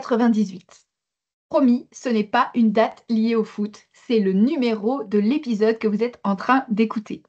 98. Promis, ce n'est pas une date liée au foot, c'est le numéro de l'épisode que vous êtes en train d'écouter.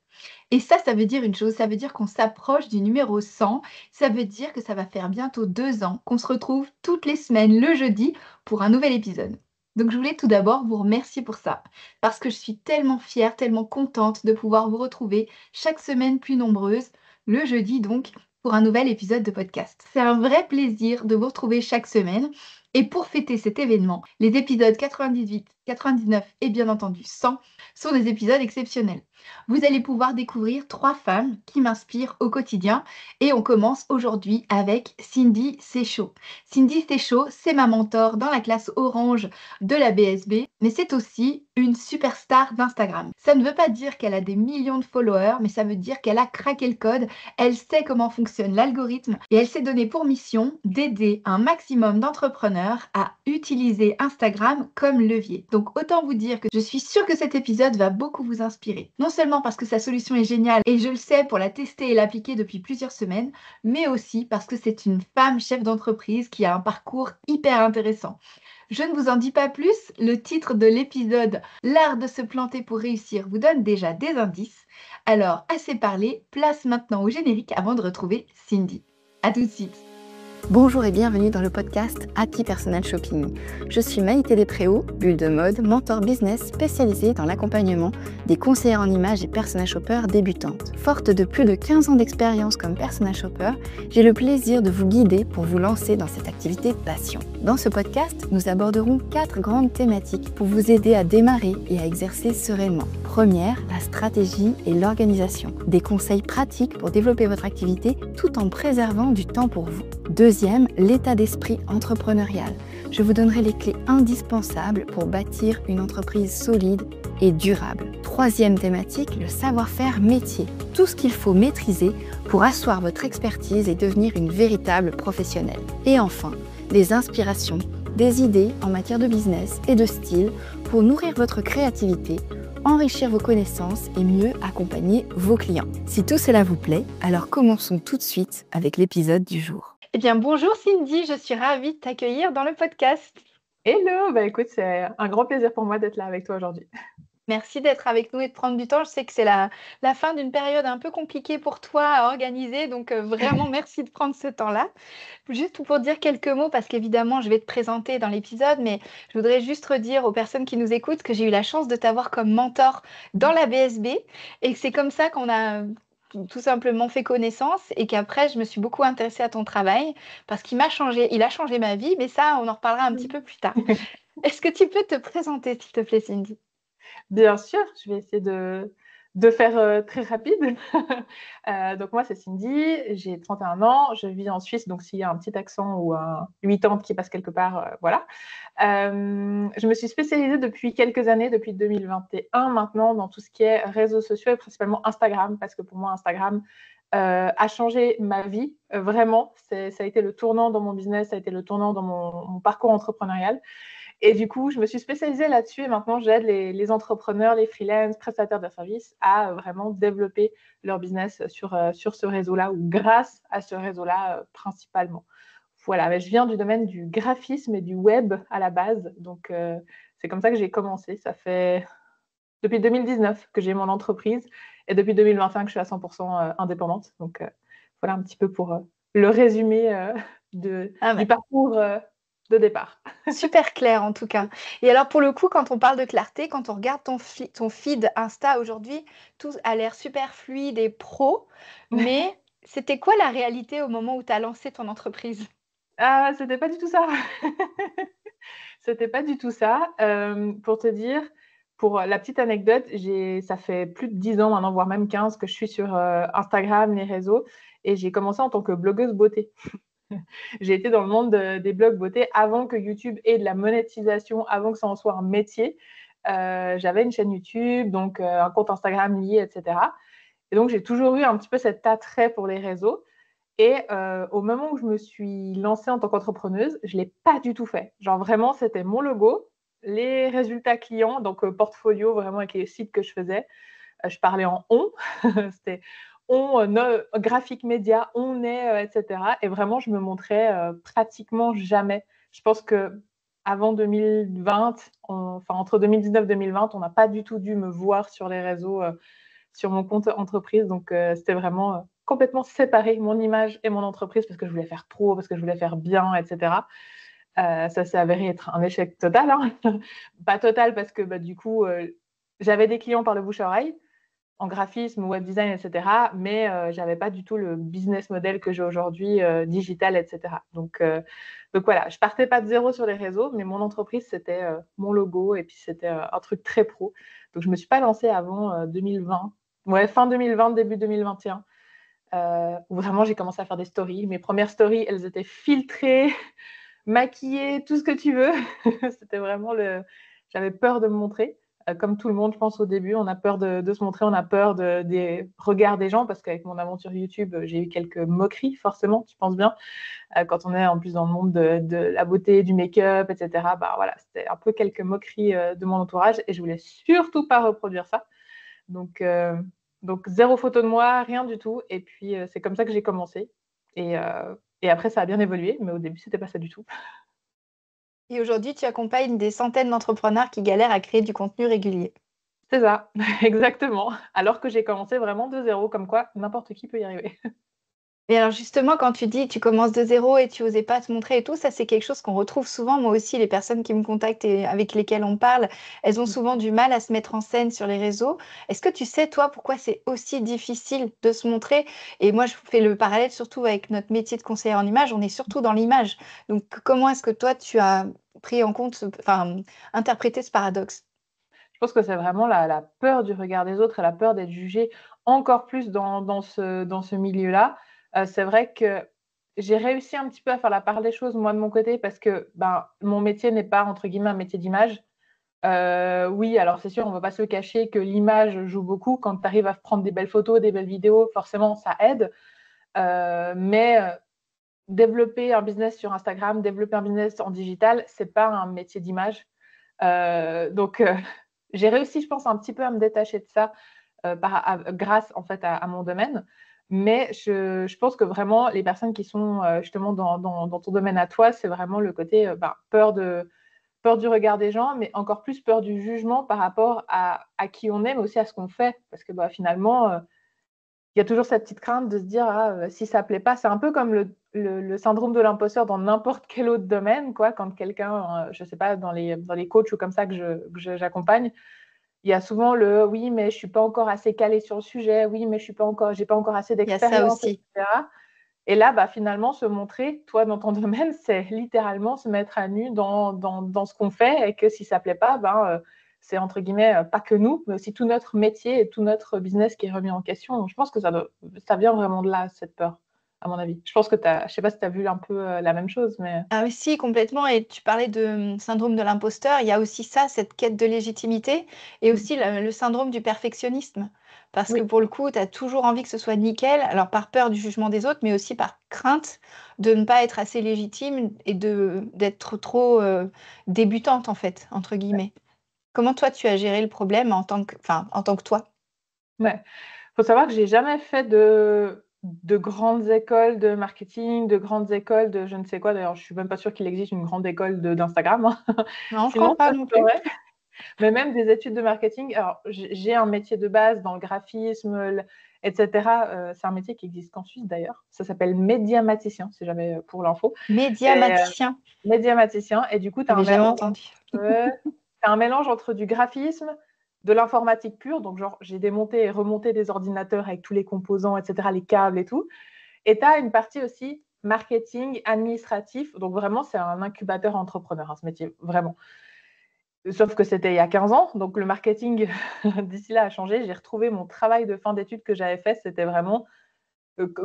Et ça veut dire une chose, ça veut dire qu'on s'approche du numéro 100, ça veut dire que ça va faire bientôt 2 ans qu'on se retrouve toutes les semaines le jeudi pour un nouvel épisode. Donc je voulais tout d'abord vous remercier pour ça, parce que je suis tellement fière, tellement contente de pouvoir vous retrouver chaque semaine plus nombreuses, le jeudi donc, pour un nouvel épisode de podcast. C'est un vrai plaisir de vous retrouver chaque semaine. Et pour fêter cet événement, les épisodes 98, 99 et bien entendu 100 sont des épisodes exceptionnels. Vous allez pouvoir découvrir 3 femmes qui m'inspirent au quotidien et on commence aujourd'hui avec Cindy Séchaud. Cindy Séchaud, c'est ma mentor dans la classe orange de la BSB, mais c'est aussi une superstar d'Instagram. Ça ne veut pas dire qu'elle a des millions de followers, mais ça veut dire qu'elle a craqué le code, elle sait comment fonctionne l'algorithme et elle s'est donné pour mission d'aider un maximum d'entrepreneurs à utiliser Instagram comme levier. Donc autant vous dire que je suis sûre que cet épisode va beaucoup vous inspirer. Non seulement parce que sa solution est géniale et je le sais pour la tester et l'appliquer depuis plusieurs semaines, mais aussi parce que c'est une femme chef d'entreprise qui a un parcours hyper intéressant. Je ne vous en dis pas plus, le titre de l'épisode L'art de se planter pour réussir vous donne déjà des indices. Alors, assez parlé, place maintenant au générique avant de retrouver Cindy. À tout de suite. Bonjour et bienvenue dans le podcast Happy Personal Shopping. Je suis Maïté Despréaux, bulle de mode, mentor business spécialisée dans l'accompagnement des conseillères en images et personal shoppers débutantes. Forte de plus de 15 ans d'expérience comme personal shopper, j'ai le plaisir de vous guider pour vous lancer dans cette activité passion. Dans ce podcast, nous aborderons 4 grandes thématiques pour vous aider à démarrer et à exercer sereinement. Première, la stratégie et l'organisation. Des conseils pratiques pour développer votre activité tout en préservant du temps pour vous. Deuxième, l'état d'esprit entrepreneurial. Je vous donnerai les clés indispensables pour bâtir une entreprise solide et durable. Troisième thématique, le savoir-faire métier. Tout ce qu'il faut maîtriser pour asseoir votre expertise et devenir une véritable professionnelle. Et enfin, les inspirations, des idées en matière de business et de style pour nourrir votre créativité, enrichir vos connaissances et mieux accompagner vos clients. Si tout cela vous plaît, alors commençons tout de suite avec l'épisode du jour. Eh bien, bonjour Cindy, je suis ravie de t'accueillir dans le podcast. Hello, écoute, c'est un grand plaisir pour moi d'être là avec toi aujourd'hui. Merci d'être avec nous et de prendre du temps. Je sais que c'est la fin d'une période un peu compliquée pour toi à organiser, donc vraiment merci de prendre ce temps-là. Juste pour dire quelques mots, parce qu'évidemment, je vais te présenter dans l'épisode, mais je voudrais juste redire aux personnes qui nous écoutent que j'ai eu la chance de t'avoir comme mentor dans la BSB et que c'est comme ça qu'on a tout simplement fait connaissance et qu'après, je me suis beaucoup intéressée à ton travail parce qu'il a changé ma vie, mais ça, on en reparlera un petit peu plus tard. Est-ce que tu peux te présenter, s'il te plaît, Cindy? Bien sûr, je vais essayer de faire très rapide. Donc moi, c'est Cindy, j'ai 31 ans, je vis en Suisse, donc s'il y a un petit accent ou un 80 qui passe quelque part, voilà. Je me suis spécialisée depuis quelques années, depuis 2021 maintenant, dans tout ce qui est réseaux sociaux et principalement Instagram, parce que pour moi, Instagram a changé ma vie, vraiment. Ça a été le tournant dans mon business, ça a été le tournant dans mon parcours entrepreneurial. Et du coup, je me suis spécialisée là-dessus et maintenant, j'aide les entrepreneurs, les freelances, prestataires de services à vraiment développer leur business sur ce réseau-là ou grâce à ce réseau-là principalement. Voilà, mais je viens du domaine du graphisme et du web à la base. Donc, c'est comme ça que j'ai commencé. Ça fait depuis 2019 que j'ai mon entreprise et depuis 2021 que je suis à 100% indépendante. Donc, voilà un petit peu pour le résumé du parcours de départ. Super clair en tout cas. Et alors pour le coup, quand on parle de clarté, quand on regarde ton feed Insta aujourd'hui, tout a l'air super fluide et pro, mais c'était quoi la réalité au moment où tu as lancé ton entreprise? Ah, c'était pas du tout ça. C'était pas du tout ça. Pour te dire, pour la petite anecdote, ça fait plus de 10 ans maintenant, voire même 15, que je suis sur Instagram, les réseaux, et j'ai commencé en tant que blogueuse beauté. J'ai été dans le monde des blogs beauté avant que YouTube ait de la monétisation, avant que ça en soit un métier. J'avais une chaîne YouTube, donc un compte Instagram lié, etc. Et donc, j'ai toujours eu un petit peu cet attrait pour les réseaux. Et au moment où je me suis lancée en tant qu'entrepreneuse, je ne l'ai pas du tout fait. Genre vraiment, c'était mon logo, les résultats clients, donc portfolio vraiment avec les sites que je faisais. Je parlais en « on », c'était on, graphique média, on est, etc. Et vraiment, je me montrais pratiquement jamais Je pense qu'avant 2020, enfin entre 2019 et 2020, on n'a pas du tout dû me voir sur les réseaux, sur mon compte entreprise. Donc, c'était vraiment complètement séparé, mon image et mon entreprise, parce que je voulais faire pro, parce que je voulais faire bien, etc. Ça s'est avéré être un échec total, hein. Pas total parce que du coup, j'avais des clients par le bouche à oreille, en graphisme, web design, etc. Mais j'avais pas du tout le business model que j'ai aujourd'hui, digital, etc. Donc voilà, je partais pas de zéro sur les réseaux, mais mon entreprise, c'était mon logo et puis c'était un truc très pro. Donc je me suis pas lancée avant 2020. Ouais, fin 2020, début 2021, où vraiment j'ai commencé à faire des stories. Mes premières stories, elles étaient filtrées, maquillées, tout ce que tu veux. C'était vraiment j'avais peur de me montrer. Comme tout le monde, je pense, au début, on a peur de se montrer, on a peur des regards des gens, parce qu'avec mon aventure YouTube, j'ai eu quelques moqueries, forcément, tu penses bien. Quand on est en plus dans le monde de la beauté, du make-up, etc., bah voilà, c'était un peu quelques moqueries de mon entourage, et je voulais surtout pas reproduire ça. Donc, zéro photo de moi, rien du tout. Et puis, c'est comme ça que j'ai commencé. Et après, ça a bien évolué, mais au début, c'était pas ça du tout. Et aujourd'hui, tu accompagnes des centaines d'entrepreneurs qui galèrent à créer du contenu régulier. C'est ça, exactement. Alors que j'ai commencé vraiment de zéro, comme quoi n'importe qui peut y arriver. Et alors justement, quand tu dis tu commences de zéro et tu osais pas te montrer et tout, ça c'est quelque chose qu'on retrouve souvent. Moi aussi, les personnes qui me contactent et avec lesquelles on parle, elles ont souvent du mal à se mettre en scène sur les réseaux. Est-ce que tu sais, toi, pourquoi c'est aussi difficile de se montrer? Et moi, je fais le parallèle surtout avec notre métier de conseillère en image. On est surtout dans l'image. Donc, comment est-ce que toi, tu as pris en compte, enfin, interprété ce paradoxe? Je pense que c'est vraiment la peur du regard des autres et la peur d'être jugée encore plus dans ce milieu-là. C'est vrai que j'ai réussi un petit peu à faire la part des choses, moi, de mon côté, parce que mon métier n'est pas, entre guillemets, un métier d'image. Oui, alors c'est sûr, on ne va pas se le cacher que l'image joue beaucoup. Quand tu arrives à prendre des belles photos, des belles vidéos, forcément, ça aide. Mais développer un business sur Instagram, développer un business en digital, c'est pas un métier d'image. Donc, j'ai réussi, je pense, un petit peu à me détacher de ça grâce en fait à mon domaine. Mais je pense que vraiment, les personnes qui sont justement dans ton domaine à toi, c'est vraiment le côté peur du regard des gens, mais encore plus peur du jugement par rapport à qui on est, mais aussi à ce qu'on fait. Parce que finalement, il y a toujours cette petite crainte de se dire si ça ne plaît pas. C'est un peu comme le syndrome de l'imposteur dans n'importe quel autre domaine, quoi. Quand quelqu'un, je ne sais pas, dans les coachs ou comme ça que j'accompagne, il y a souvent oui, mais je ne suis pas encore assez calée sur le sujet, oui, mais j'ai pas encore assez Il y a ça d'expérience, aussi. etc. Et là, finalement, se montrer, toi, dans ton domaine, c'est littéralement se mettre à nu dans ce qu'on fait, et que si ça ne plaît pas, c'est entre guillemets pas que nous, mais aussi tout notre métier et tout notre business qui est remis en question. Donc, je pense que ça vient vraiment de là, cette peur, à mon avis. Je pense que je ne sais pas si tu as vu un peu la même chose, mais Ah oui, si, complètement. Et tu parlais de syndrome de l'imposteur. Il y a aussi ça, cette quête de légitimité, et aussi le syndrome du perfectionnisme. Parce que oui, pour le coup, tu as toujours envie que ce soit nickel, alors par peur du jugement des autres, mais aussi par crainte de ne pas être assez légitime et d'être trop débutante, en fait, entre guillemets. Comment toi, tu as géré le problème enfin, en tant que toi? ouais. Faut savoir que j'ai jamais fait de grandes écoles de marketing, de grandes écoles de je ne sais quoi. D'ailleurs, je suis même pas sûre qu'il existe une grande école d'Instagram, hein. Non, je Sinon, crois pas ça non se plus. saurait. Mais même des études de marketing. Alors, j'ai un métier de base dans le graphisme, etc. C'est un métier qui existe qu'en Suisse d'ailleurs. Ça s'appelle médiamaticien, si jamais pour l'info. Et, Médiamaticien, médiamaticien. Et du coup, tu as j'avais jamais entendu. un mélange entre du graphisme, de l'informatique pure. Donc, genre, j'ai démonté et remonté des ordinateurs avec tous les composants, etc., les câbles et tout. Et tu as une partie aussi marketing, administratif. Donc, vraiment, c'est un incubateur entrepreneur, hein, ce métier, vraiment. Sauf que c'était il y a 15 ans, donc le marketing d'ici là a changé. J'ai retrouvé mon travail de fin d'études que j'avais fait, c'était vraiment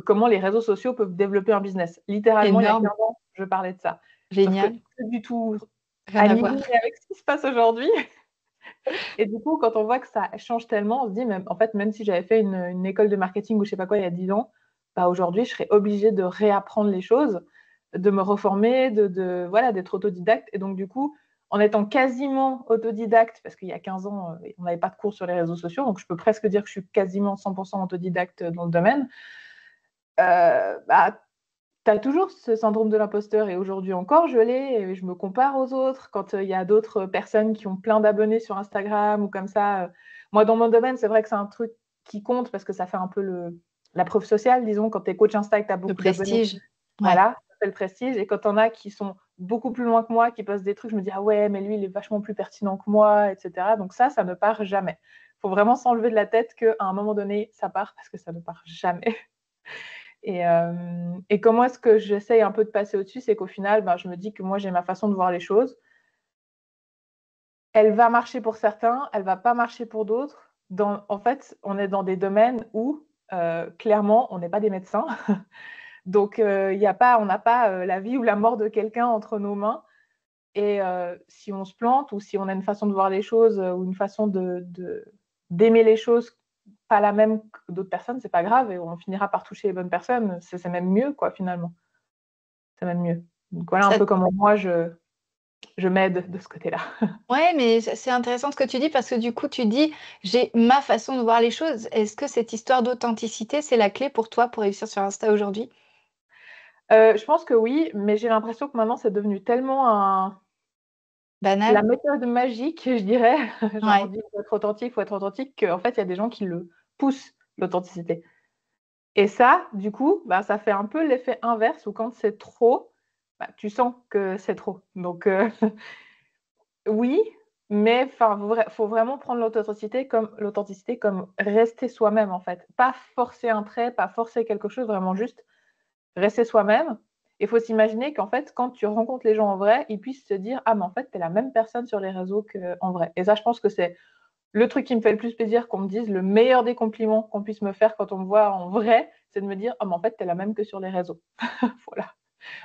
comment les réseaux sociaux peuvent développer un business. Littéralement, il y a Énorme, 15 ans, je parlais de ça. Sauf que génial, pas du tout rien à aligné voir. avec ce qui se passe aujourd'hui. Et du coup, quand on voit que ça change tellement, on se dit, en fait, même si j'avais fait une école de marketing ou je sais pas quoi il y a 10 ans, aujourd'hui, je serais obligée de réapprendre les choses, de me reformer, voilà, d'être autodidacte. Et donc, du coup, en étant quasiment autodidacte, parce qu'il y a 15 ans, on n'avait pas de cours sur les réseaux sociaux, donc je peux presque dire que je suis quasiment 100% autodidacte dans le domaine, tu tu as toujours ce syndrome de l'imposteur et aujourd'hui encore, je l'ai et je me compare aux autres quand il y a d'autres personnes qui ont plein d'abonnés sur Instagram ou comme ça. Moi, dans mon domaine, c'est vrai que c'est un truc qui compte parce que ça fait un peu la preuve sociale, disons, quand tu es coach Insta et que tu as Le beaucoup d'abonnés. prestige. Ouais. Voilà, ça fait le prestige. Et quand on a qui sont beaucoup plus loin que moi, qui postent des trucs, je me dis, ah ouais, mais lui, il est vachement plus pertinent que moi, etc. Donc ça ne part jamais. Il faut vraiment s'enlever de la tête qu'à un moment donné, ça part parce que ça ne part jamais. Et comment est-ce que j'essaye un peu de passer au-dessus, c'est qu'au final, je me dis que moi, j'ai ma façon de voir les choses. Elle va marcher pour certains, elle va pas marcher pour d'autres. En fait, on est dans des domaines où, clairement, on n'est pas des médecins. Donc, on n'a pas la vie ou la mort de quelqu'un entre nos mains. Et si on se plante ou si on a une façon de voir les choses ou une façon d'aimer les choses pas la même que d'autres personnes, c'est pas grave et on finira par toucher les bonnes personnes. C'est même mieux, quoi, finalement. C'est même mieux. Donc voilà un Ça peu comment moi je m'aide de ce côté-là. Ouais, mais c'est intéressant ce que tu dis parce que du coup, tu dis: «J'ai ma façon de voir les choses». Est-ce que cette histoire d'authenticité, c'est la clé pour toi pour réussir sur Insta aujourd'hui? Je pense que oui, mais j'ai l'impression que maintenant c'est devenu tellement la Banal? méthode magique, je dirais. Genre on Ouais. dit: faut être authentique», qu'en fait il y a des gens qui le poussent, l'authenticité. Et ça, du coup, ça fait un peu l'effet inverse où quand c'est trop, tu sens que c'est trop. Donc oui, mais enfin, faut vraiment prendre l'authenticité comme rester soi-même, en fait. Pas forcer un trait, pas forcer quelque chose, vraiment juste rester soi-même. Il faut s'imaginer qu'en fait, quand tu rencontres les gens en vrai, ils puissent se dire: «Ah mais en fait, tu es la même personne sur les réseaux qu'en vrai». Et ça, je pense que c'est le truc qui me fait le plus plaisir qu'on me dise, le meilleur des compliments qu'on puisse me faire quand on me voit en vrai, c'est de me dire: «Ah mais en fait, tu es la même que sur les réseaux». Voilà.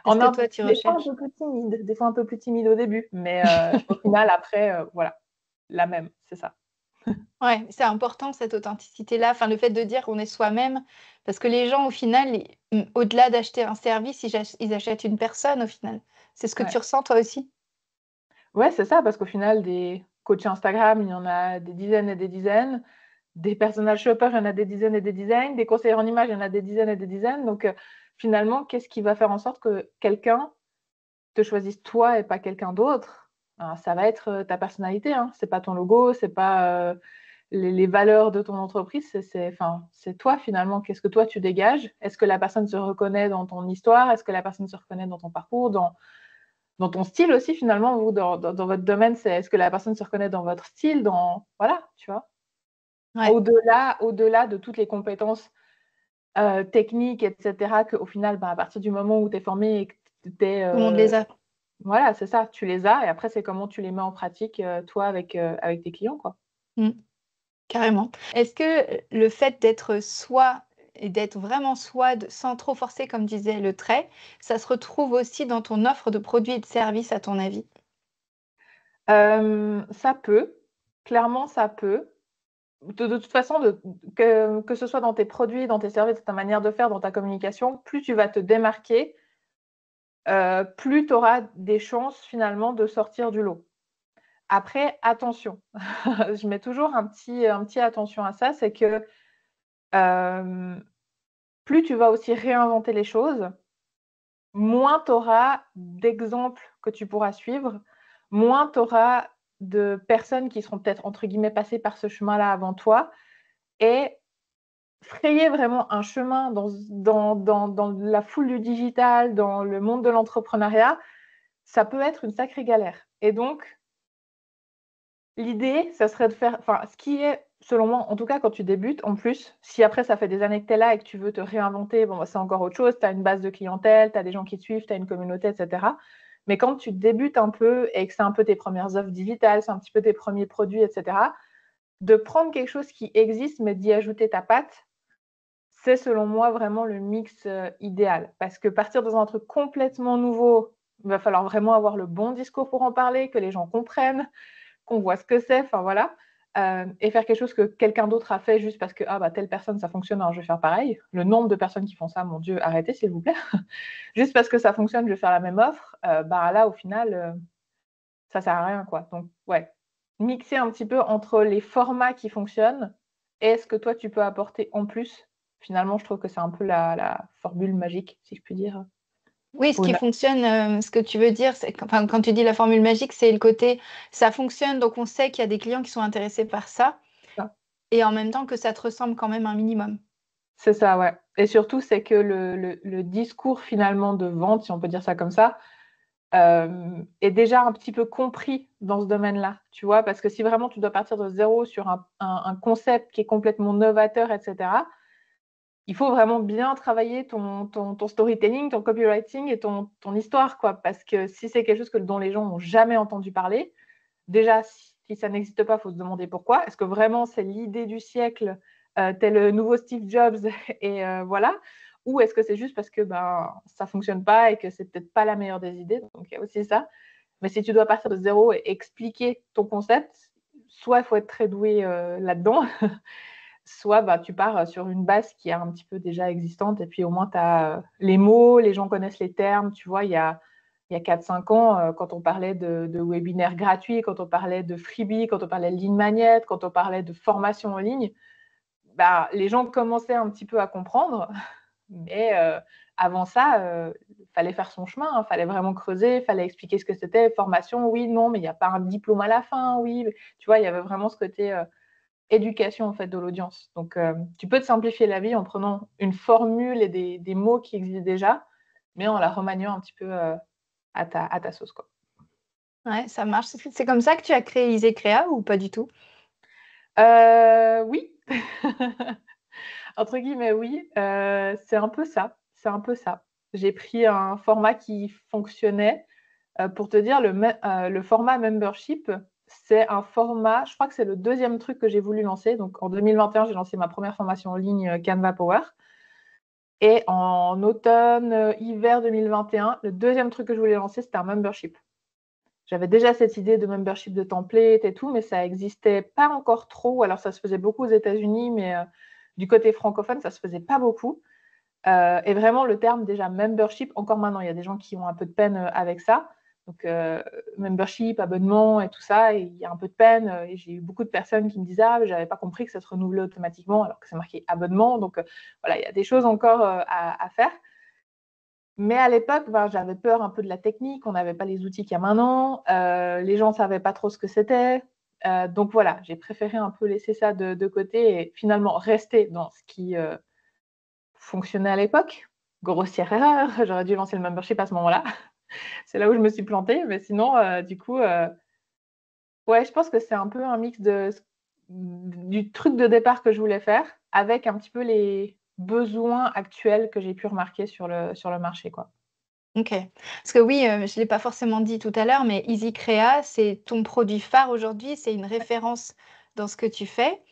C'est ce que toi tu Des fois un recherches? peu plus timide, des fois un peu plus timide au début, mais au final après, voilà, la même, c'est ça. Ouais, c'est important cette authenticité-là, enfin le fait de dire qu'on est soi-même, parce que les gens au final, au-delà d'acheter un service, ils achètent une personne au final. C'est ce que Ouais. tu ressens toi aussi? Ouais, c'est ça, parce qu'au final des coachs Instagram, il y en a des dizaines et des dizaines, des personal shoppers, il y en a des dizaines et des dizaines, des conseillers en images, il y en a des dizaines et des dizaines, donc finalement, qu'est-ce qui va faire en sorte que quelqu'un te choisisse toi et pas quelqu'un d'autre? Ben, ça va être, ta personnalité, hein. C'est pas ton logo, c'est pas, les valeurs de ton entreprise, c'est toi finalement. Qu'est-ce que toi tu dégages? Est-ce que la personne se reconnaît dans ton histoire? Est-ce que la personne se reconnaît dans ton parcours, dans ton style aussi finalement, vous dans votre domaine, c'est est-ce que la personne se reconnaît dans votre style, voilà, tu vois? Ouais, Au-delà de toutes les compétences, techniques et cetera qu'au final, à partir du moment où tu es formé et que tu es, tout le monde les a. voilà, c'est ça, tu les as et après c'est comment tu les mets en pratique, toi avec tes clients, quoi. Mmh. Carrément. Est-ce que, le fait d'être soi et d'être vraiment soi, sans trop forcer comme disait le trait, ça se retrouve aussi dans ton offre de produits et de services à ton avis? Ça peut, clairement ça peut. De toute façon, que ce soit dans tes produits, dans tes services, dans ta manière de faire, dans ta communication, plus tu vas te démarquer, plus tu auras des chances finalement de sortir du lot. Après, attention, je mets toujours un petit attention à ça, c'est que, hem, plus tu vas aussi réinventer les choses, moins tu auras d'exemples que tu pourras suivre, moins tu auras de personnes qui seront peut-être entre guillemets «passées par ce chemin-là» avant toi et frayer vraiment un chemin dans la foule du digital, dans le monde de l'entrepreneuriat, ça peut être une sacrée galère et donc l'idée, ça serait de faire ce qui est, selon moi, en tout cas quand tu débutes, en plus, si après ça fait des années que tu es là et que tu veux te réinventer, bon, c'est encore autre chose. Tu as une base de clientèle, tu as des gens qui te suivent, tu as une communauté et cetera. Mais quand tu débutes un peu et que c'est un peu tes premières offres digitales, c'est un petit peu tes premiers produits et cetera, de prendre quelque chose qui existe, mais d'y ajouter ta patte, c'est selon moi vraiment le mix, idéal. Parce que partir dans un truc complètement nouveau, il va falloir vraiment avoir le bon discours pour en parler, que les gens comprennent, qu'on voit ce que c'est, enfin voilà. Et faire quelque chose que quelqu'un d'autre a fait juste parce que: «Ah telle personne ça fonctionne, alors je vais faire pareil». Le nombre de personnes qui font ça, mon Dieu, arrêtez s'il vous plaît. Juste parce que ça fonctionne, je vais faire la même offre, là au final, ça sert à rien quoi. Donc ouais, mixer un petit peu entre les formats qui fonctionnent et ce que toi tu peux apporter en plus. Finalement, je trouve que c'est un peu la formule magique, si je puis dire. Oui, ce Ou qui une- fonctionne, ce que tu veux dire, enfin, quand tu dis la formule magique, c'est le côté ça fonctionne, donc on sait qu'il y a des clients qui sont intéressés par ça, et en même temps que ça te ressemble quand même un minimum. C'est ça, ouais. Et surtout, c'est que le discours finalement de vente, si on peut dire ça comme ça, est déjà un petit peu compris dans ce domaine-là, tu vois, parce que si vraiment tu dois partir de zéro sur un concept qui est complètement novateur, etc., il faut vraiment bien travailler ton storytelling, ton copywriting et ton histoire, quoi, parce que si c'est quelque chose dont les gens n'ont jamais entendu parler, déjà, si ça n'existe pas, il faut se demander pourquoi. Est-ce que vraiment c'est l'idée du siècle, tel le nouveau Steve Jobs, et voilà, ou est-ce que c'est juste parce que ça ne fonctionne pas et que c'est peut-être pas la meilleure des idées. Donc il y a aussi ça. Mais si tu dois partir de zéro et expliquer ton concept, soit il faut être très doué là-dedans, soit tu pars sur une base qui est un petit peu déjà existante, et puis au moins tu as les mots, les gens connaissent les termes. Tu vois, il y a 4-5 ans, quand on parlait de webinaires gratuits, quand on parlait de freebie, quand on parlait de ligne magnet, quand on parlait de formation en ligne, les gens commençaient un petit peu à comprendre. Mais avant ça, il fallait faire son chemin, il fallait vraiment creuser, il fallait expliquer ce que c'était. Formation, oui, non, mais il n'y a pas un diplôme à la fin, oui. Tu vois, il y avait vraiment ce côté éducation en fait, de l'audience. Donc, tu peux te simplifier la vie en prenant une formule et des mots qui existent déjà, mais en la remaniant un petit peu à ta sauce, quoi. Ouais, ça marche. C'est comme ça que tu as créé Isecrea ou pas du tout? Oui, entre guillemets, oui. C'est un peu ça. C'est un peu ça. J'ai pris un format qui fonctionnait. Pour te dire, le format membership, c'est un format, je crois que c'est le deuxième truc que j'ai voulu lancer. Donc en 2021, j'ai lancé ma première formation en ligne Canva Power. Et en automne, hiver 2021, le deuxième truc que je voulais lancer, c'était un membership. J'avais déjà cette idée de membership de template et tout, mais ça n'existait pas encore trop. Alors, ça se faisait beaucoup aux États-Unis, mais du côté francophone, ça ne se faisait pas beaucoup. Et vraiment, le terme déjà membership, encore maintenant, il y a des gens qui ont un peu de peine avec ça. Donc, membership, abonnement et tout ça, et il y a un peu de peine. Et j'ai eu beaucoup de personnes qui me disaient ah, mais j'avais pas compris que ça se renouvelait automatiquement, alors que c'est marqué abonnement. Donc, voilà, il y a des choses encore à faire. Mais à l'époque, j'avais peur un peu de la technique. On n'avait pas les outils qu'il y a maintenant. Les gens ne savaient pas trop ce que c'était. Donc voilà, j'ai préféré un peu laisser ça de côté et finalement rester dans ce qui fonctionnait à l'époque. Grossière erreur, j'aurais dû lancer le membership à ce moment-là. C'est là où je me suis plantée. Mais sinon, du coup, ouais, je pense que c'est un peu un mix du truc de départ que je voulais faire avec un petit peu les besoins actuels que j'ai pu remarquer sur le marché, quoi. OK. Parce que oui, je ne l'ai pas forcément dit tout à l'heure, mais Easy Crea, c'est ton produit phare aujourd'hui, c'est une référence dans ce que tu fais.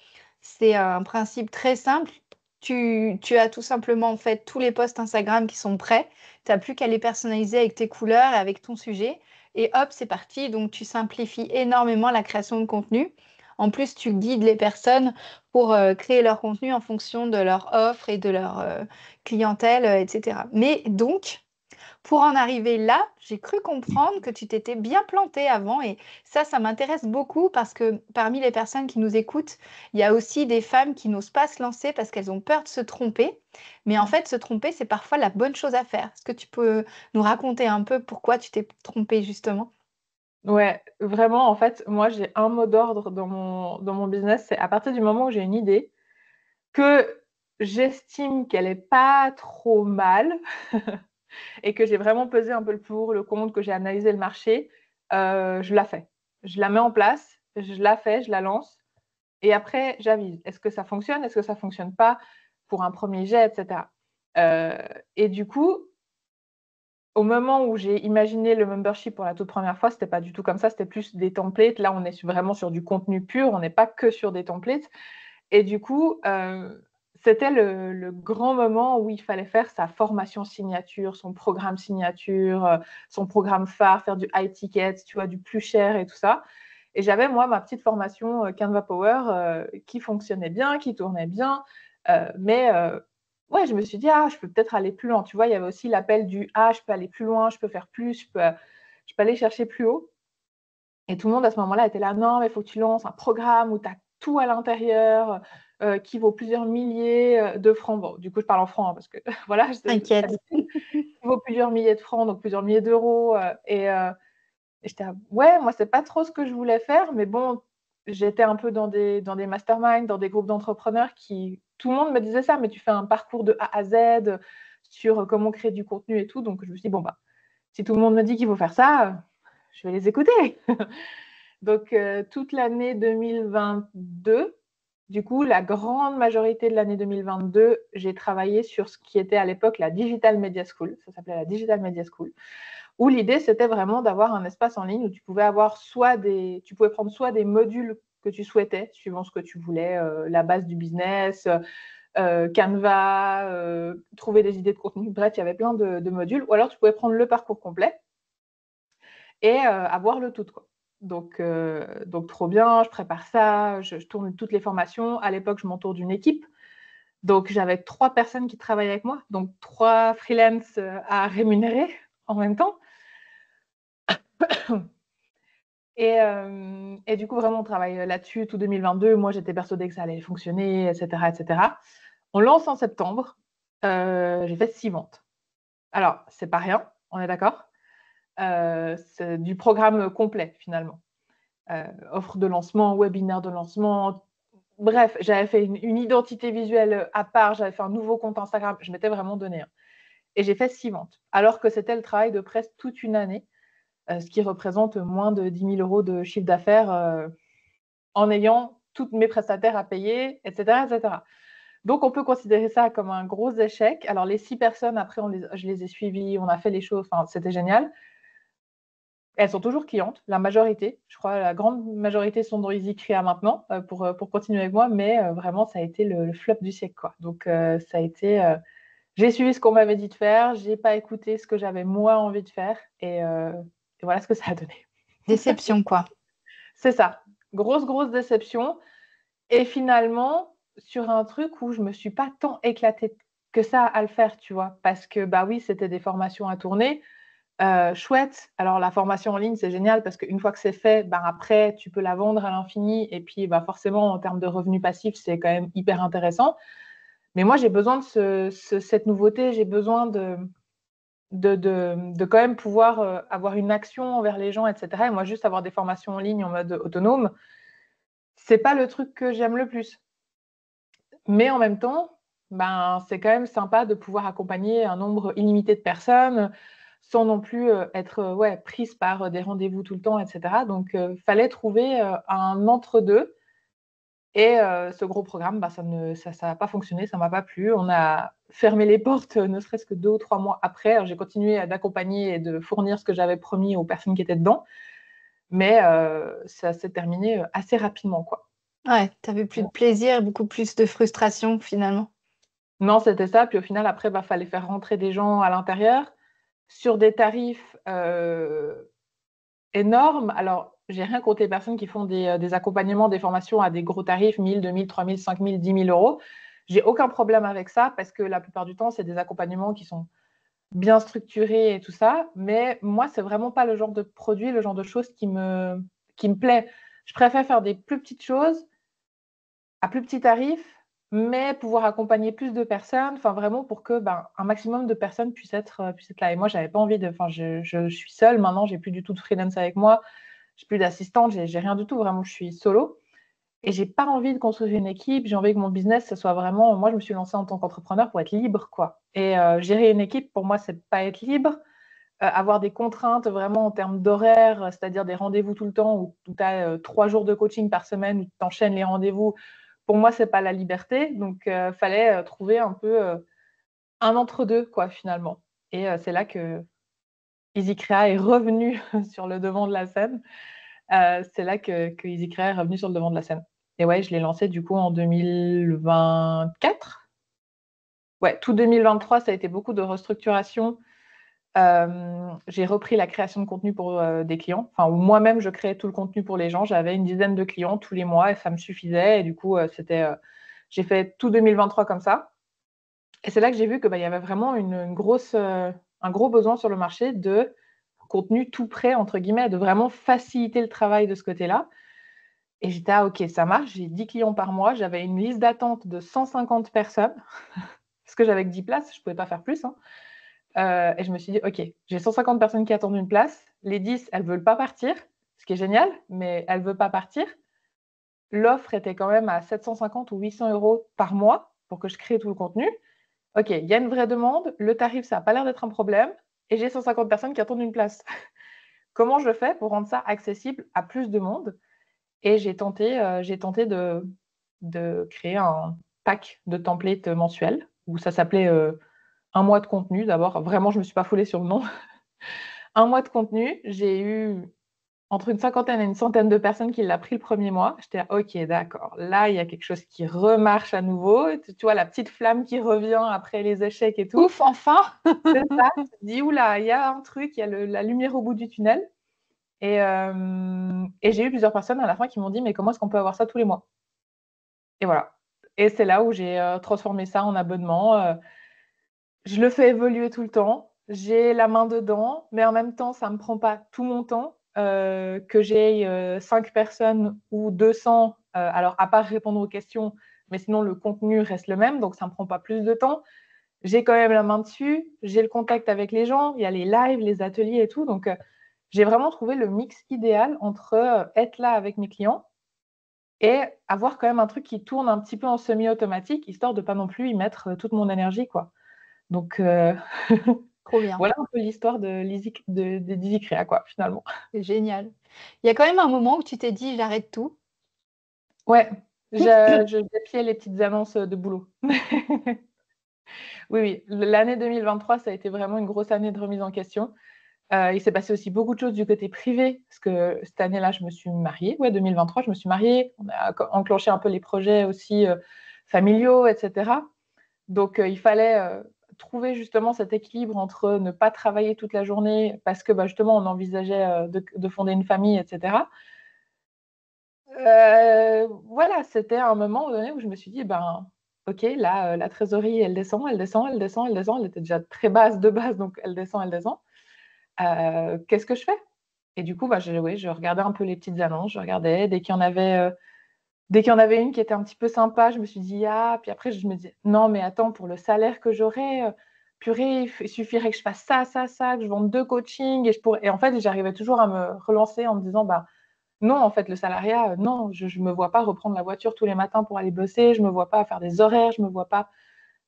C'est un principe très simple. Tu as tout simplement, en fait, tous les posts Instagram qui sont prêts. Tu as plus qu'à les personnaliser avec tes couleurs et avec ton sujet et hop, c'est parti. Donc tu simplifies énormément la création de contenu. En plus, tu guides les personnes pour, créer leur contenu en fonction de leur offre et de leur, clientèle, et cetera. Mais donc pour en arriver là, j'ai cru comprendre que tu t'étais bien planté avant et ça m'intéresse beaucoup parce que parmi les personnes qui nous écoutent, il y a aussi des femmes qui n'osent pas se lancer parce qu'elles ont peur de se tromper. Mais en fait, se tromper, c'est parfois la bonne chose à faire. Est-ce que tu peux nous raconter un peu pourquoi tu t'es trompée justement? Ouais, vraiment, en fait, moi, j'ai un mot d'ordre dans mon business, c'est à partir du moment où j'ai une idée, que j'estime qu'elle est pas trop mal et que j'ai vraiment pesé un peu le pour, le contre, que j'ai analysé le marché, je la fais. Je la mets en place, je la fais, je la lance et après, j'avise. Est-ce que ça fonctionne? Est-ce que ça fonctionne pas pour un premier jet, etc. Et du coup, au moment où j'ai imaginé le membership pour la toute première fois, c'était pas du tout comme ça, c'était plus des templates. Là, on est vraiment sur du contenu pur, on n'est pas que sur des templates. Et du coup, c'était le grand moment où il fallait faire sa formation signature, son programme signature, son programme phare, faire du high ticket, tu vois, du plus cher et tout ça. Et j'avais, moi, ma petite formation Canva Power qui fonctionnait bien, qui tournait bien. Mais ouais, je me suis dit, ah, je peux peut-être aller plus loin. Tu vois, il y avait aussi l'appel du, ah, je peux aller plus loin, je peux faire plus, je peux aller chercher plus haut. Et tout le monde à ce moment-là était là, non, mais il faut que tu lances un programme où tu as tout à l'intérieur, qui vaut plusieurs milliers de francs. Bon, du coup, je parle en francs hein, parce que voilà, c'est T'inquiète. habituel. vaut plusieurs milliers de francs, donc plusieurs milliers d'euros. Et j'étais ouais, moi, c'est pas trop ce que je voulais faire, mais bon, j'étais un peu dans des masterminds, dans des groupes d'entrepreneurs tout le monde me disait ça, mais tu fais un parcours de A à Z sur comment créer du contenu et tout. Donc, je me suis dit, bon, bah, si tout le monde me dit qu'il faut faire ça, je vais les écouter. Donc, toute l'année 2022, du coup, la grande majorité de l'année 2022, j'ai travaillé sur ce qui était à l'époque la Digital Media School. Ça s'appelait la Digital Media School. Où l'idée, c'était vraiment d'avoir un espace en ligne où tu pouvais avoir tu pouvais prendre soit des modules que tu souhaitais, suivant ce que tu voulais, la base du business, Canva, trouver des idées de contenu. Bref, il y avait plein de modules. Ou alors, tu pouvais prendre le parcours complet et avoir le tout, quoi. Donc, trop bien, je prépare ça, je tourne toutes les formations. À l'époque, je m'entoure d'une équipe. Donc, j'avais 3 personnes qui travaillaient avec moi, donc 3 freelances à rémunérer en même temps. Et du coup, vraiment, on travaille là-dessus tout 2022. Moi, j'étais persuadée que ça allait fonctionner, etc., etc. On lance en septembre. J'ai fait 6 ventes. Alors, c'est pas rien, on est d'accord. C'est du programme complet, finalement. Offre de lancement, webinaire de lancement. Bref, j'avais fait une identité visuelle à part. J'avais fait un nouveau compte Instagram. Je m'étais vraiment donné. Et j'ai fait 6 ventes. Alors que c'était le travail de presque toute une année. Ce qui représente moins de 10 000 euros de chiffre d'affaires en ayant tous mes prestataires à payer, etc., etc. Donc, on peut considérer ça comme un gros échec. Alors, les 6 personnes, après, je les ai suivies, on a fait les choses, enfin, c'était génial. Elles sont toujours clientes, la majorité. Je crois la grande majorité sont dans EasyCrea maintenant pour continuer avec moi, mais vraiment, ça a été le flop du siècle, quoi. Donc, ça a été... j'ai suivi ce qu'on m'avait dit de faire, j'ai pas écouté ce que j'avais moi envie de faire, et voilà ce que ça a donné. Déception, quoi. C'est ça. Grosse déception. Et finalement, sur un truc où je me suis pas tant éclatée que ça à le faire, tu vois. Parce que, bah oui, c'était des formations à tourner. Chouette. Alors, la formation en ligne, c'est génial parce qu'une fois que c'est fait, bah, après, tu peux la vendre à l'infini. Et puis, bah, forcément, en termes de revenus passifs, c'est quand même hyper intéressant. Mais moi, j'ai besoin de cette nouveauté. J'ai besoin de quand même pouvoir avoir une action envers les gens, etc. Et moi, juste avoir des formations en ligne en mode autonome, c'est pas le truc que j'aime le plus. Mais en même temps, ben, c'est quand même sympa de pouvoir accompagner un nombre illimité de personnes sans non plus être prise par des rendez-vous tout le temps, etc. Donc, fallait trouver un entre-deux. Et ce gros programme, bah, ça n'a pas fonctionné, ça ne m'a pas plu. On a fermé les portes, ne serait-ce que 2 ou 3 mois après. Alors, j'ai continué d'accompagner et de fournir ce que j'avais promis aux personnes qui étaient dedans. Mais ça s'est terminé assez rapidement, quoi. Ouais, t'avais plus de plaisir et beaucoup plus de frustration finalement. Non, c'était ça. Puis au final, après, bah, fallait faire rentrer des gens à l'intérieur sur des tarifs énormes. Alors, j'ai rien contre les personnes qui font des accompagnements, des formations à des gros tarifs, 1 000, 2 000, 3 000, 5 000, 10 000 euros. J'ai aucun problème avec ça parce que la plupart du temps, c'est des accompagnements qui sont bien structurés et tout ça. Mais moi, c'est vraiment pas le genre de produit, le genre de choses qui me plaît. Je préfère faire des plus petites choses à plus petit tarif, mais pouvoir accompagner plus de personnes, enfin vraiment pour que un maximum de personnes puissent être là. Et moi, j'avais pas envie de. Enfin, je suis seule maintenant, j'ai plus du tout de freelance avec moi, j'ai plus d'assistante, j'ai rien du tout. Vraiment, je suis solo. Et j'ai pas envie de construire une équipe. J'ai envie que mon business, ce soit vraiment. Moi, je me suis lancée en tant qu'entrepreneur pour être libre, quoi. Et gérer une équipe, pour moi, c'est pas être libre. Avoir des contraintes vraiment en termes d'horaire, c'est-à-dire des rendez-vous tout le temps où tu as 3 jours de coaching par semaine, où tu enchaînes les rendez-vous. Pour moi, c'est pas la liberté. Donc, fallait trouver un peu un entre-deux, quoi, finalement. Et c'est là que EasyCrea est revenu sur le devant de la scène. C'est là que EasyCrea est revenu sur le devant de la scène. Et ouais, je l'ai lancé du coup en 2024. Ouais, tout 2023, ça a été beaucoup de restructuration. J'ai repris la création de contenu pour des clients. Enfin, moi-même, je créais tout le contenu pour les gens. J'avais une dizaine de clients tous les mois et ça me suffisait. Et du coup, j'ai fait tout 2023 comme ça. Et c'est là que j'ai vu qu'il y avait vraiment un gros besoin sur le marché de contenu tout prêt, entre guillemets, de vraiment faciliter le travail de ce côté-là. Et j'étais, OK, ça marche. J'ai 10 clients par mois. J'avais une liste d'attente de 150 personnes parce que j'avais que 10 places. Je ne pouvais pas faire plus. Hein. Et je me suis dit, OK, j'ai 150 personnes qui attendent une place. Les 10, elles ne veulent pas partir, ce qui est génial, mais elles ne veulent pas partir. L'offre était quand même à 750 ou 800 euros par mois pour que je crée tout le contenu. OK, il y a une vraie demande, le tarif, ça n'a pas l'air d'être un problème, et j'ai 150 personnes qui attendent une place. Comment je fais pour rendre ça accessible à plus de monde? Et j'ai tenté de créer un pack de templates mensuels, où ça s'appelait un mois de contenu d'abord. Vraiment, je ne me suis pas foulée sur le nom. Un mois de contenu, j'ai eu entre une cinquantaine et une centaine de personnes qui l'ont pris le premier mois. J'étais là, OK, d'accord. Là, il y a quelque chose qui remarche à nouveau. Tu vois, la petite flamme qui revient après les échecs et tout. Ouf, enfin! C'est ça. Tu te dis, oula, il y a un truc, il y a la lumière au bout du tunnel. Et j'ai eu plusieurs personnes à la fin qui m'ont dit, mais comment est-ce qu'on peut avoir ça tous les mois? Et voilà. Et c'est là où j'ai transformé ça en abonnement. Je le fais évoluer tout le temps. J'ai la main dedans, mais en même temps, ça ne me prend pas tout mon temps. Que j'ai 5 personnes ou 200, alors à part répondre aux questions, mais sinon le contenu reste le même, donc ça ne me prend pas plus de temps. J'ai quand même la main dessus, j'ai le contact avec les gens, il y a les lives, les ateliers et tout. Donc, j'ai vraiment trouvé le mix idéal entre être là avec mes clients et avoir quand même un truc qui tourne un petit peu en semi-automatique, histoire de ne pas non plus y mettre toute mon énergie, quoi. Donc, Trop bien, voilà un peu l'histoire de Dizzy Créa, quoi, finalement. c'est génial. Il y a quand même un moment où tu t'es dit: «J'arrête tout». Ouais, je dépiais les petites annonces de boulot. Oui, oui, l'année 2023, ça a été vraiment une grosse année de remise en question. Il s'est passé aussi beaucoup de choses du côté privé, parce que cette année-là, je me suis mariée. Ouais, 2023, je me suis mariée. On a enclenché un peu les projets aussi familiaux, etc. Donc, il fallait trouver justement cet équilibre entre ne pas travailler toute la journée, parce que justement, on envisageait de fonder une famille, etc. Voilà, c'était un moment donné où je me suis dit, ben, OK, là, la trésorerie, elle descend, elle descend, elle descend, elle descend. Elle était déjà très basse de base, donc elle descend, elle descend. Qu'est-ce que je fais? Et du coup, je regardais un peu les petites annonces, je regardais dès qu'il y en avait une qui était un petit peu sympa, je me suis dit: «Ah», puis après je me dis: «Non mais attends, pour le salaire que j'aurais, purée, il suffirait que je fasse ça, ça, ça, que je vende 2 coachings et je pourrais», et en fait, j'arrivais toujours à me relancer en me disant: «Bah, non, en fait, le salariat, non, je me vois pas reprendre la voiture tous les matins pour aller bosser, je me vois pas faire des horaires, je me vois pas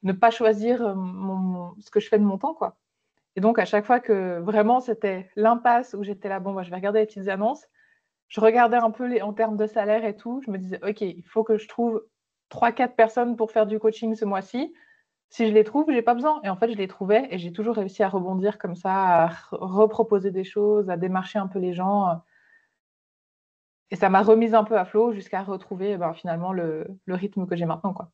ne pas choisir, ce que je fais de mon temps, quoi». Et donc, à chaque fois que vraiment c'était l'impasse où j'étais là, bon, je vais regarder les petites annonces, je regardais un peu en termes de salaire et tout, je me disais, OK, il faut que je trouve 3, 4 personnes pour faire du coaching ce mois-ci. Si je les trouve, j'ai pas besoin. Et en fait, je les trouvais et j'ai toujours réussi à rebondir comme ça, à reproposer des choses, à démarcher un peu les gens. Et ça m'a remise un peu à flot jusqu'à retrouver finalement le rythme que j'ai maintenant, quoi.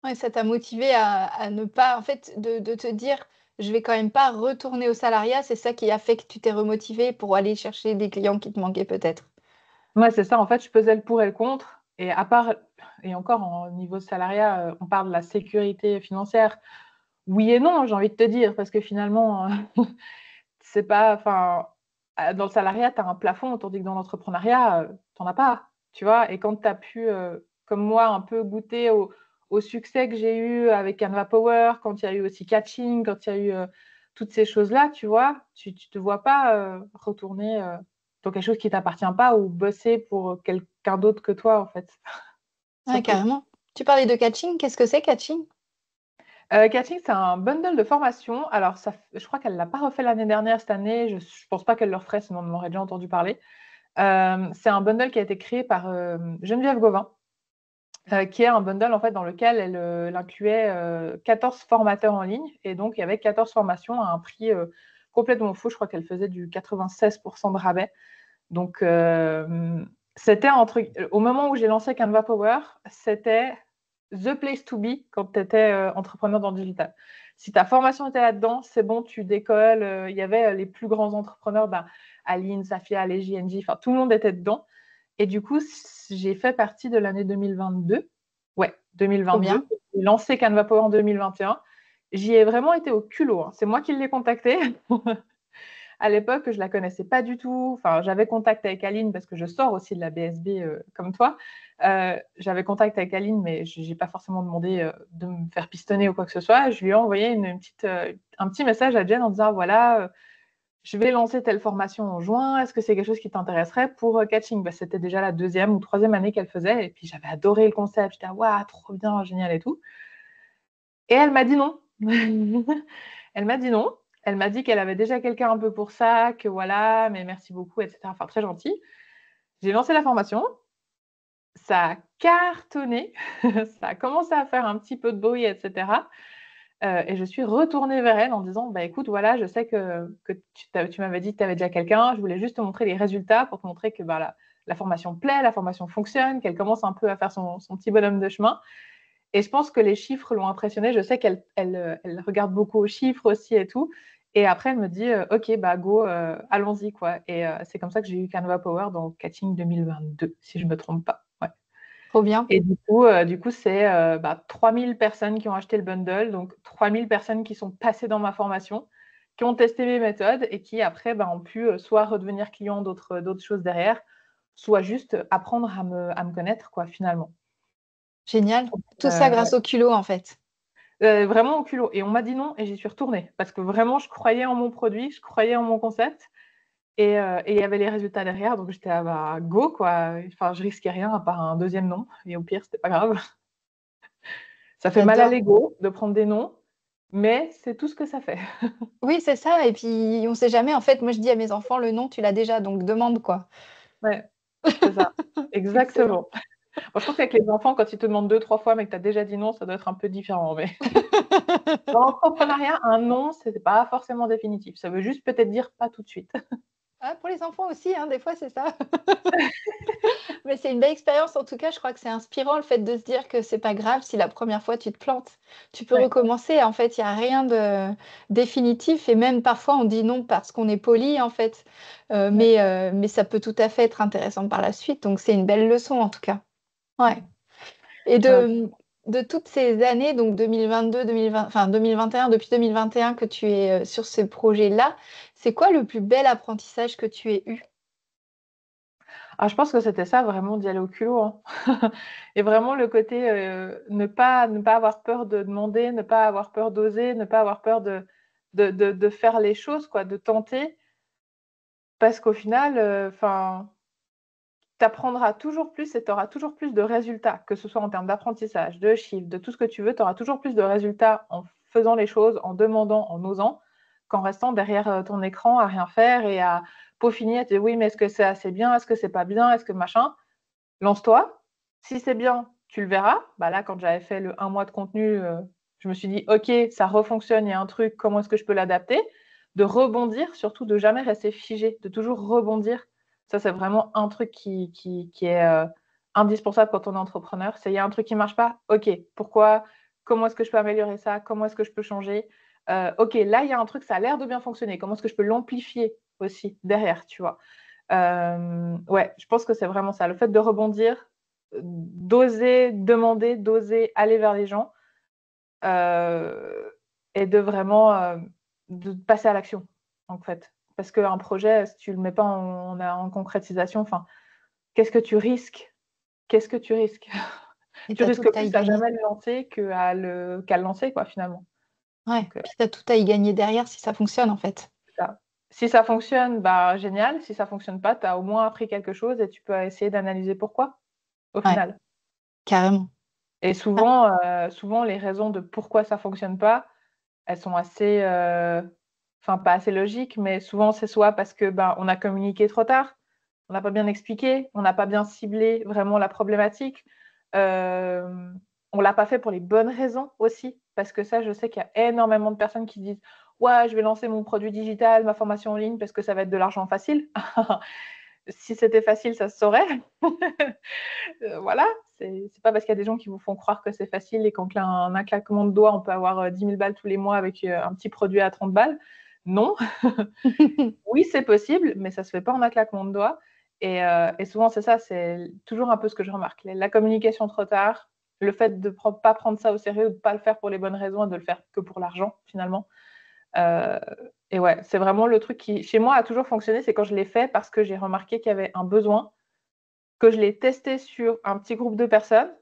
Ouais, ça t'a motivé à ne pas en fait, de te dire: «Je vais quand même pas retourner au salariat», c'est ça qui a fait que tu t'es remotivé pour aller chercher des clients qui te manquaient peut-être? Ouais, c'est ça. En fait, je pesais le pour et le contre. Et à part, et encore, au niveau salariat, on parle de la sécurité financière. Oui et non, j'ai envie de te dire, parce que finalement, c'est pas, enfin, dans le salariat, tu as un plafond, tandis que dans l'entrepreneuriat, tu en as pas, tu vois? Et quand tu as pu, comme moi, un peu goûter au succès que j'ai eu avec Canva Power, quand il y a eu aussi Catching, quand il y a eu, toutes ces choses-là, tu vois? Tu te vois pas, retourner, dans quelque chose qui t'appartient pas ou bosser pour quelqu'un d'autre que toi, en fait, Ouais, surtout. carrément. Tu parlais de catching, qu'est-ce que c'est catching? Catching, c'est un bundle de formation. Alors ça f je crois qu'elle l'a pas refait l'année dernière, cette année, je pense pas qu'elle le referait, sinon on en aurait déjà entendu parler. C'est un bundle qui a été créé par, Geneviève Gauvin, qui est un bundle en fait dans lequel elle incluait, 14 formateurs en ligne, et donc il y avait 14 formations à un prix, complètement fou. Je crois qu'elle faisait du 96 de rabais. Donc c'était un truc au moment où j'ai lancé Canva Power, c'était the place to be quand tu étais, entrepreneur dans le digital. Si ta formation était là-dedans, c'est bon, tu décolles, il y avait, les plus grands entrepreneurs, Aline, Safia, les JNJ, enfin tout le monde était dedans. Et du coup, j'ai fait partie de l'année 2022. Ouais, Trop 2022. bien. J'ai lancé Canva Power en 2021. J'y ai vraiment été au culot, hein. C'est moi qui l'ai contacté. À l'époque, je la connaissais pas du tout. Enfin, j'avais contact avec Aline parce que je sors aussi de la BSB comme toi. J'avais contact avec Aline, mais je n'ai pas forcément demandé de me faire pistonner ou quoi que ce soit. Je lui ai envoyé un petit message à Jen en disant, voilà, je vais lancer telle formation en juin. Est-ce que c'est quelque chose qui t'intéresserait pour catching? C'était déjà la 2e ou 3e année qu'elle faisait. Et puis, j'avais adoré le concept. J'étais, waouh, trop bien, génial et tout. Et elle m'a dit non. Elle m'a dit non. Elle m'a dit qu'elle avait déjà quelqu'un un peu pour ça, que voilà, mais merci beaucoup, etc. Enfin, très gentil. J'ai lancé la formation. Ça a cartonné. Ça a commencé à faire un petit peu de bruit, etc. Et je suis retournée vers elle en disant, bah écoute, voilà, je sais que tu m'avais dit que tu avais déjà quelqu'un. Je voulais juste te montrer les résultats pour te montrer que la formation plaît, la formation fonctionne, qu'elle commence un peu à faire son petit bonhomme de chemin. Et je pense que les chiffres l'ont impressionnée. Je sais qu'elle regarde beaucoup aux chiffres aussi et tout. Et après, elle me dit, OK, bah go, allons-y, quoi. Et c'est comme ça que j'ai eu Canva Power dans Catching 2022, si je ne me trompe pas. Ouais. Trop bien. Et du coup c'est 3000 personnes qui ont acheté le bundle, donc 3000 personnes qui sont passées dans ma formation, qui ont testé mes méthodes et qui après ont pu soit redevenir clients d'autres choses derrière, soit juste apprendre à me connaître, quoi, finalement. Génial. Tout ça grâce au culot, en fait. Vraiment au culot. Et on m'a dit non et j'y suis retournée parce que vraiment, je croyais en mon produit, je croyais en mon concept et il y avait les résultats derrière. Donc, j'étais go, quoi. Enfin, je risquais rien à part un 2e non. Et au pire, c'était pas grave. Ça fait mal à J'adore. l'ego de prendre des noms, mais c'est tout ce que ça fait. Oui, c'est ça. Et puis, on ne sait jamais. En fait, moi, je dis à mes enfants, le nom, tu l'as déjà, donc demande quoi. Ouais, c'est ça. Excellent. Exactement. Moi, je trouve qu'avec les enfants, quand ils te demandent 2-3 fois, mais que tu as déjà dit non, ça doit être un peu différent. Mais dans l'entrepreneuriat, un non, ce n'est pas forcément définitif. Ça veut juste peut-être dire pas tout de suite. Ah, pour les enfants aussi, hein, des fois, c'est ça. Mais c'est une belle expérience. En tout cas, je crois que c'est inspirant le fait de se dire que c'est pas grave si la première fois tu te plantes. Tu peux Ouais, recommencer. En fait, il y a rien de définitif et même parfois on dit non parce qu'on est poli, en fait. ouais, Mais ça peut tout à fait être intéressant par la suite. Donc c'est une belle leçon en tout cas. Ouais. Et ouais. de toutes ces années, donc 2022, 2020, enfin 2021, depuis 2021 que tu es sur ce projet-là, c'est quoi le plus bel apprentissage que tu aies eu? Ah, je pense que c'était ça, vraiment, d'y aller au culot, hein. Et vraiment le côté ne pas avoir peur de demander, ne pas avoir peur d'oser, ne pas avoir peur de faire les choses, quoi, de tenter. Parce qu'au final, tu apprendras toujours plus et tu auras toujours plus de résultats, que ce soit en termes d'apprentissage, de chiffres, de tout ce que tu veux, tu auras toujours plus de résultats en faisant les choses, en demandant, en osant, qu'en restant derrière ton écran à rien faire et à peaufiner, à te dire oui, mais est-ce que c'est assez bien, est-ce que c'est pas bien, est-ce que machin. Lance-toi. Si c'est bien, tu le verras. Là, quand j'avais fait le 1 mois de contenu, je me suis dit, OK, ça refonctionne, il y a un truc, comment est-ce que je peux l'adapter? De rebondir, surtout de jamais rester figé, de toujours rebondir. Ça, c'est vraiment un truc qui est indispensable quand on est entrepreneur. C'est il y a un truc qui ne marche pas. OK, pourquoi? Comment est-ce que je peux améliorer ça? Comment est-ce que je peux changer? OK, là, il y a un truc, ça a l'air de bien fonctionner. Comment est-ce que je peux l'amplifier aussi derrière, tu vois? Ouais, je pense que c'est vraiment ça. Le fait de rebondir, d'oser demander, d'oser aller vers les gens, et de vraiment, de passer à l'action, en fait. Parce qu'un projet, si tu le mets pas en concrétisation, qu'est-ce que tu risques? Qu'est-ce que tu risques? Et Tu tu as tout risques à y plus à gagner. jamais le lancer qu'à le lancer, quoi, finalement. Ouais, Donc, puis tu as tout à y gagner derrière si ça fonctionne, en fait. ça. Si ça fonctionne, génial. Si ça fonctionne pas, tu as au moins appris quelque chose et tu peux essayer d'analyser pourquoi, au Ouais, final. carrément. Et Ah, souvent les raisons de pourquoi ça fonctionne pas, elles sont assez, pas assez logiques, mais souvent c'est soit parce que, on a communiqué trop tard, on n'a pas bien expliqué, on n'a pas bien ciblé vraiment la problématique, on l'a pas fait pour les bonnes raisons aussi. Parce que ça, je sais qu'il y a énormément de personnes qui disent: «Ouais, je vais lancer mon produit digital, ma formation en ligne parce que ça va être de l'argent facile». Si c'était facile, ça se saurait. Voilà, c'est pas parce qu'il y a des gens qui vous font croire que c'est facile et qu'en un claquement de doigts, on peut avoir 10 000 balles tous les mois avec un petit produit à 30 balles. Non, oui, c'est possible, mais ça se fait pas en un claquement de doigts. Et souvent, c'est ça, c'est toujours un peu ce que je remarque. La communication trop tard, le fait de ne pas prendre ça au sérieux, de ne pas le faire pour les bonnes raisons et de le faire que pour l'argent, finalement. Et ouais, c'est vraiment le truc qui, chez moi, a toujours fonctionné, c'est quand je l'ai fait parce que j'ai remarqué qu'il y avait un besoin, que je l'ai testé sur un petit groupe de personnes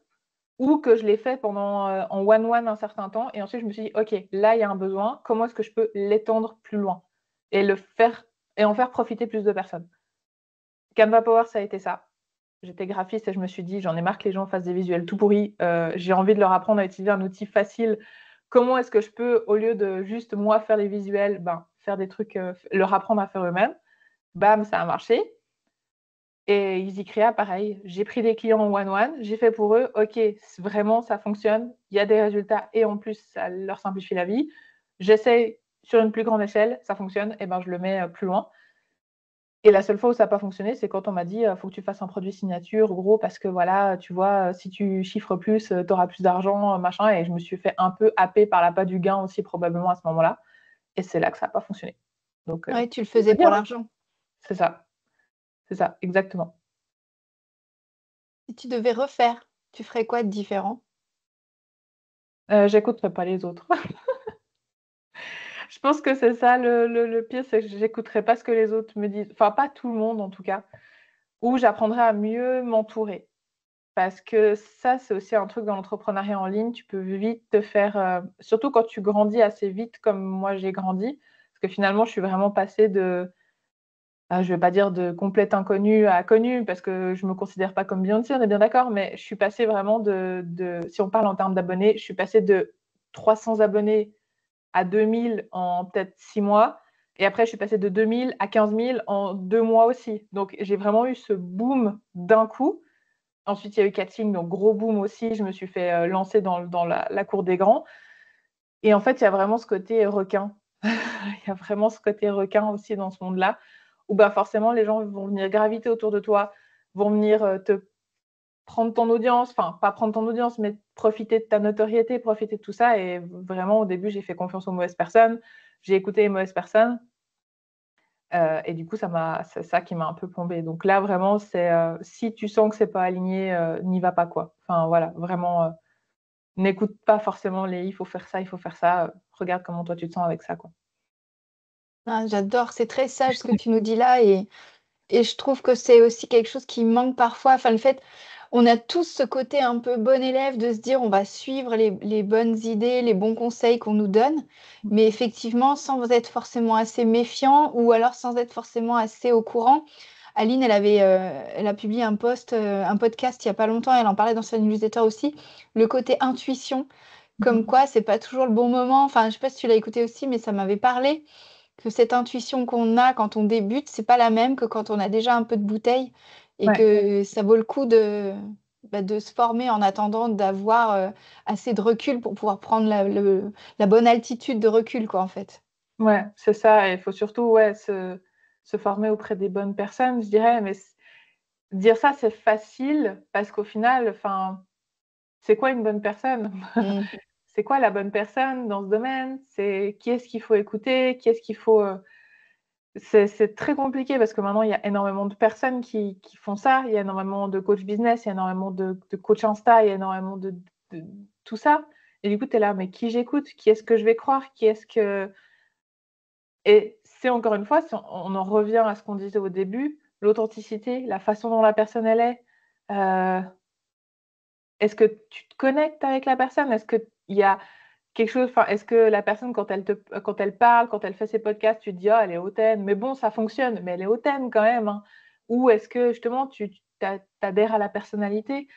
ou que je l'ai fait pendant en one-one un certain temps. Et ensuite, je me suis dit, OK, là, il y a un besoin. Comment est-ce que je peux l'étendre plus loin et le faire et en faire profiter plus de personnes? Canva Power, ça a été ça. J'étais graphiste et je me suis dit, j'en ai marre que les gens fassent des visuels tout pourris. J'ai envie de leur apprendre à utiliser un outil facile. Comment est-ce que je peux, au lieu de juste moi faire les visuels, faire des trucs, leur apprendre à faire eux-mêmes? Bam, ça a marché. Et EasyCrea, pareil. J'ai pris des clients en one-one, j'ai fait pour eux. OK, vraiment, ça fonctionne. Il y a des résultats et en plus, ça leur simplifie la vie. J'essaie sur une plus grande échelle, ça fonctionne, et ben je le mets plus loin. Et la seule fois où ça n'a pas fonctionné, c'est quand on m'a dit faut que tu fasses un produit signature, gros, parce que voilà, tu vois, si tu chiffres plus, tu auras plus d'argent, machin. Et je me suis fait un peu happer par l'appât du gain aussi, probablement à ce moment-là. Et c'est là que ça n'a pas fonctionné. Donc, Ouais, tu le c'est faisais bien, pour hein. l'argent. C'est ça, exactement. Si tu devais refaire, tu ferais quoi de différent? J'écouterai pas les autres. Je pense que c'est ça le pire, c'est que j'écouterai pas ce que les autres me disent. Enfin, pas tout le monde en tout cas. Ou j'apprendrai à mieux m'entourer. Parce que ça, c'est aussi un truc dans l'entrepreneuriat en ligne. Tu peux vite te faire, surtout quand tu grandis assez vite comme moi j'ai grandi. Parce que finalement, je suis vraiment passée de, je vais pas dire de complète inconnue à connue, parce que je me considère pas comme Beyoncé, on est bien d'accord, mais je suis passée vraiment si on parle en termes d'abonnés, je suis passée de 300 abonnés à 2000 en peut-être 6 mois. Et après, je suis passée de 2000 à 15 000 en 2 mois aussi. Donc, j'ai vraiment eu ce boom d'un coup. Ensuite, il y a eu Catching, donc gros boom aussi. Je me suis fait lancer dans la cour des grands. Et en fait, il y a vraiment ce côté requin. Il y a vraiment ce côté requin aussi dans ce monde-là, où forcément, les gens vont venir graviter autour de toi, vont venir te prendre ton audience, enfin, pas prendre ton audience, mais profiter de ta notoriété, profiter de tout ça. Et vraiment, au début, j'ai fait confiance aux mauvaises personnes. J'ai écouté les mauvaises personnes. Et du coup, c'est ça qui m'a un peu plombée. Donc là, vraiment, c'est si tu sens que c'est pas aligné, n'y va pas, quoi. Enfin, voilà, vraiment, n'écoute pas forcément les il faut faire ça, il faut faire ça. Regarde comment toi tu te sens avec ça, quoi. Ah, j'adore, c'est très sage ce que tu nous dis là et je trouve que c'est aussi quelque chose qui manque parfois. Enfin, le fait on a tous ce côté un peu bon élève de se dire: «On va suivre les bonnes idées, les bons conseils qu'on nous donne», mais effectivement, sans être forcément assez méfiant ou alors sans être forcément assez au courant. Aline, elle a publié un podcast il y a pas longtemps, elle en parlait dans sa newsletter aussi, le côté intuition, comme quoi c'est pas toujours le bon moment. Enfin, je sais pas si tu l'as écouté aussi, mais ça m'avait parlé. Que cette intuition qu'on a quand on débute, c'est pas la même que quand on a déjà un peu de bouteille et Ouais, que ça vaut le coup de se former en attendant d'avoir, assez de recul pour pouvoir prendre la bonne altitude de recul quoi, en fait. ouais, c'est ça. Et il faut surtout, ouais, se former auprès des bonnes personnes, je dirais. Mais dire ça, c'est facile parce qu'au final, enfin, c'est quoi une bonne personne? Mmh. C'est quoi la bonne personne dans ce domaine? C'est qui est-ce qu'il faut écouter? Qui est-ce qu'il faut, c'est très compliqué parce que maintenant, il y a énormément de personnes qui font ça. Il y a énormément de coachs business, il y a énormément de coachs Insta, il y a énormément de tout ça. Et du coup, tu es là, mais qui j'écoute? Qui est-ce que je vais croire? Qui est-ce que et c'est encore une fois, si on en revient à ce qu'on disait au début, l'authenticité, la façon dont la personne elle est. Heu, est-ce que tu te connectes avec la personne? Est-ce qu'il y a quelque chose, enfin, est-ce que la personne quand elle parle, quand elle fait ses podcasts, tu te dis: «Ah, elle est hautaine», mais bon, ça fonctionne, mais elle est hautaine quand même, hein. Ou est-ce que justement tu adhères à la personnalité?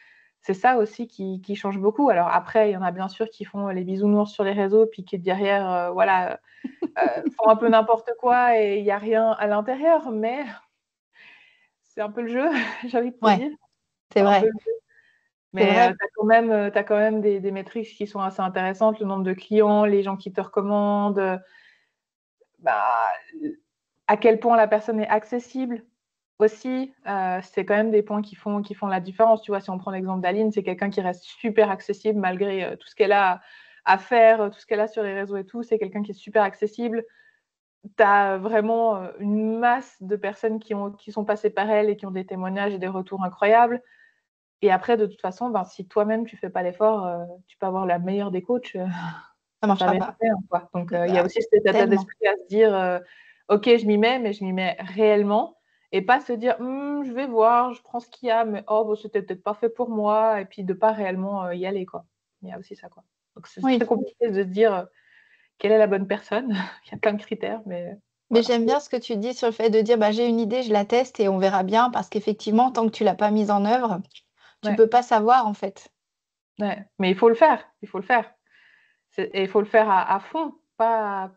C'est ça aussi qui change beaucoup. Alors après, il y en a bien sûr qui font les bisounours sur les réseaux, puis qui derrière, voilà, font un peu n'importe quoi et il y a rien à l'intérieur, mais c'est un peu le jeu, j'ai envie de te Ouais, dire. c'est C'est un peu vrai, le jeu. c'est Mais vrai. tu as quand même des métriques qui sont assez intéressantes, le nombre de clients, les gens qui te recommandent, bah, à quel point la personne est accessible aussi, c'est quand même des points qui font la différence. Tu vois, si on prend l'exemple d'Aline, c'est quelqu'un qui reste super accessible malgré, tout ce qu'elle a à faire, tout ce qu'elle a sur les réseaux et tout. C'est quelqu'un qui est super accessible. Tu as vraiment, une masse de personnes qui sont passées par elle et qui ont des témoignages et des retours incroyables. Et après, de toute façon, si toi-même tu fais pas l'effort, tu peux avoir la meilleure des coachs, Ça ça marchera savait pas. rien, quoi. Donc, il y a Bah, aussi cet état tellement. d'esprit à se dire, OK, je m'y mets, mais je m'y mets réellement et pas se dire: Je vais voir, je prends ce qu'il y a, mais oh, bah, c'était peut-être pas fait pour moi» et puis de pas réellement, y aller, quoi. Il y a aussi ça, quoi. Donc c'est très Oui. compliqué de se dire, quelle est la bonne personne. Il y a plein de critères, mais Mais voilà. j'aime bien ce que tu dis sur le fait de dire: «Bah, j'ai une idée, je la teste et on verra bien», parce qu'effectivement, tant que tu l'as pas mise en œuvre, tu Ouais, peux pas savoir, en fait. ouais, mais il faut le faire, il faut le faire. Et il faut le faire à fond, pas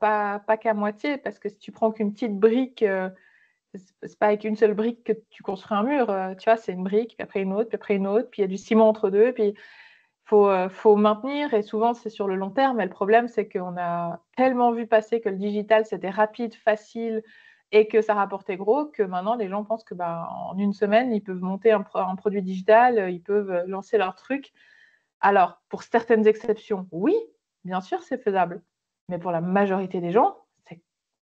qu'à moitié, parce que si tu prends qu'une petite brique, c'est pas avec une seule brique que tu construis un mur, tu vois? C'est une brique, puis après une autre, puis après une autre, puis il y a du ciment entre 2, puis faut maintenir et souvent c'est sur le long terme et le problème, c'est qu'on a tellement vu passer que le digital, c'était rapide, facile et que ça rapportait gros, que maintenant les gens pensent que, bah, en une semaine, ils peuvent monter un produit digital, ils peuvent, lancer leur truc. Alors, pour certaines exceptions, oui, bien sûr, c'est faisable, mais pour la majorité des gens, c'est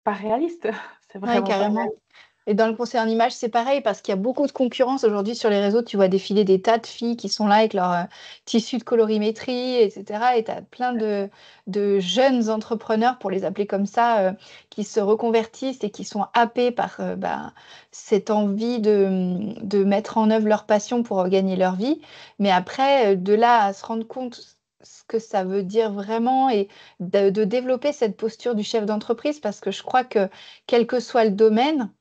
pas réaliste. C'est Ouais, vraiment pas carrément. réaliste. Et dans le conseil en images, c'est pareil parce qu'il y a beaucoup de concurrence aujourd'hui sur les réseaux. Tu vois défiler des tas de filles qui sont là avec leurs, tissus de colorimétrie et cetera et tu as plein de jeunes entrepreneurs, pour les appeler comme ça, qui se reconvertissent et qui sont happés par, bah, cette envie de mettre en œuvre leur passion pour, gagner leur vie. Mais après, de là à se rendre compte ce que ça veut dire vraiment et de développer cette posture du chef d'entreprise parce que je crois que, quel que soit le domaine,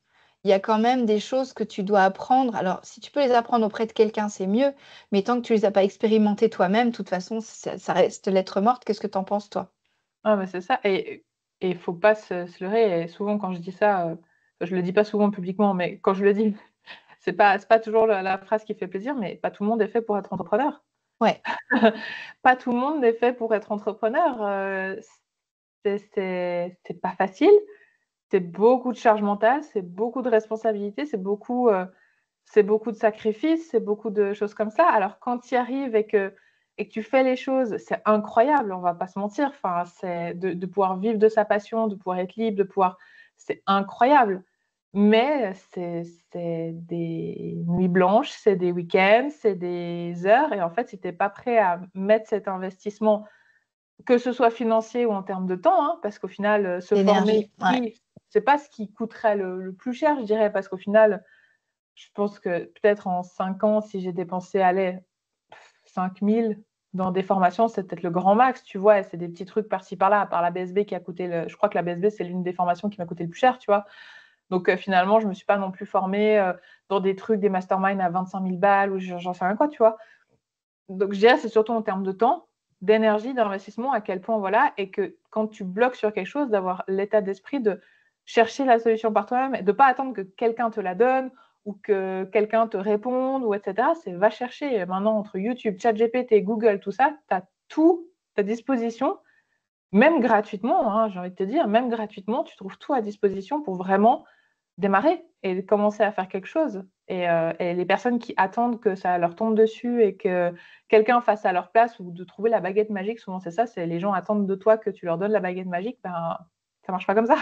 il y a quand même des choses que tu dois apprendre. Alors, si tu peux les apprendre auprès de quelqu'un, c'est mieux, mais tant que tu les as pas expérimentées toi-même, de toute façon, ça reste lettre morte. Qu'est-ce que tu en penses, toi? Ah, mais c'est ça et il faut pas se leurrer et souvent quand je dis ça, je le dis pas souvent publiquement, mais quand je le dis, c'est pas toujours la phrase qui fait plaisir, mais pas tout le monde est fait pour être entrepreneur. Ouais, Pas tout le monde est fait pour être entrepreneur, c'est pas facile. C'est beaucoup de charge mentale, c'est beaucoup de responsabilités, c'est beaucoup de sacrifices, c'est beaucoup de choses comme ça. Alors quand tu y arrives et que tu fais les choses, c'est incroyable, on va pas se mentir. Enfin, c'est de pouvoir vivre de sa passion, de pouvoir être libre, de pouvoir c'est incroyable. Mais c'est des nuits blanches, c'est des week-ends, c'est des heures et en fait, si tu es pas prêt à mettre cet investissement que ce soit financier ou en termes de temps, hein, parce qu'au final, se former, l'énergie, ouais. oui, c'est pas ce qui coûterait le plus cher, je dirais, parce qu'au final, je pense que peut-être en 5 ans, si j'ai dépensé, allez, 5 000 dans des formations, c'est peut-être le grand max, tu vois? Et c'est des petits trucs par-ci par-là, à part la BSB qui a coûté le je crois que la BSB, c'est l'une des formations qui m'a coûté le plus cher, tu vois? Donc finalement, je me suis pas non plus formée, dans des trucs, des masterminds à 25 000 balles ou j'en sais rien quoi, tu vois? Donc je dirais, c'est surtout en termes de temps, d'énergie, d'investissement, à quel point voilà et que quand tu bloques sur quelque chose, d'avoir l'état d'esprit de chercher la solution par toi-même et de pas attendre que quelqu'un te la donne ou que quelqu'un te réponde ou et cetera. C'est va chercher. Maintenant entre YouTube, ChatGPT, Google, tout ça, tu as tout à ta disposition, même gratuitement, hein, j'ai envie de te dire, même gratuitement, tu trouves tout à disposition pour vraiment démarrer et commencer à faire quelque chose et les personnes qui attendent que ça leur tombe dessus et que quelqu'un fasse à leur place ou de trouver la baguette magique, souvent c'est ça, c'est les gens attendent de toi que tu leur donnes la baguette magique, ben, ça marche pas comme ça,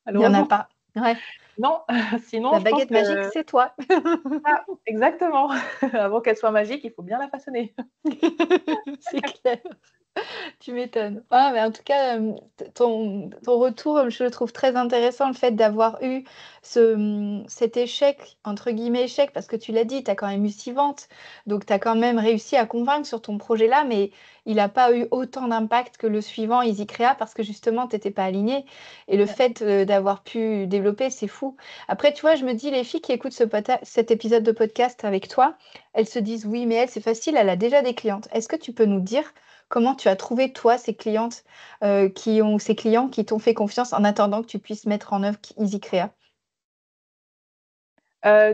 Il y en a malheureusement. pas. Ouais, Non, sinon la je pense baguette magique, que c'est toi. ah, exactement, avant qu'elle soit magique, il faut bien la façonner. C'est clair. Tu m'étonnes. Ah, mais en tout cas, t ton retour, je le trouve très intéressant, le fait d'avoir eu cet «échec», entre guillemets, «échec», parce que tu l'as dit, tu as quand même eu 6 ventes, donc tu as quand même réussi à convaincre sur ton projet-là, mais il a pas eu autant d'impact que le suivant, EasyCréa, parce que justement, tu étais pas aligné et le Ouais. fait, d'avoir pu développer, c'est fou. Après, tu vois, je me dis, les filles qui écoutent cet épisode de podcast avec toi, elles se disent: «Oui, mais elle, c'est facile, elle a déjà des clientes». Est-ce que tu peux nous dire comment tu as trouvé, toi, ces clientes, ces clients qui t'ont fait confiance en attendant que tu puisses mettre en œuvre EasyCréa?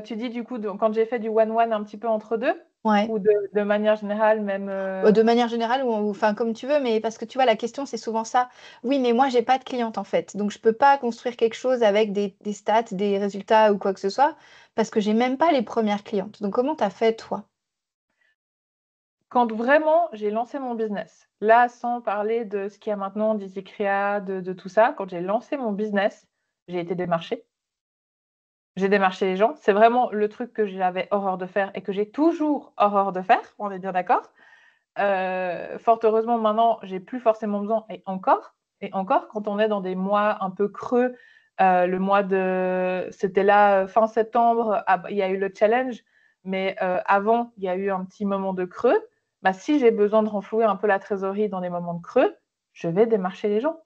Tu dis du coup donc quand j'ai fait du one-one un petit peu entre 2 Ouais, ou de manière générale même, de manière générale ou enfin comme tu veux, mais parce que tu vois, la question, c'est souvent ça: «Oui, mais moi, j'ai pas de clientes, en fait, donc je peux pas construire quelque chose avec des stats, des résultats ou quoi que ce soit, parce que j'ai même pas les premières clientes». Donc comment tu as fait, toi? quand vraiment j'ai lancé mon business, là, sans parler de ce qu'il y a maintenant, d'EasyCréa, de tout ça, quand j'ai lancé mon business, j'ai été démarchée. J'ai démarché les gens. C'est vraiment le truc que j'avais horreur de faire et que j'ai toujours horreur de faire, on est bien d'accord. Fort heureusement, maintenant, j'ai plus forcément besoin. Et encore, quand on est dans des mois un peu creux, c'était là fin septembre, il y a eu le challenge, mais avant, il y a eu un petit moment de creux. Bah, si j'ai besoin de renflouer un peu la trésorerie dans des moments de creux, je vais démarcher les gens.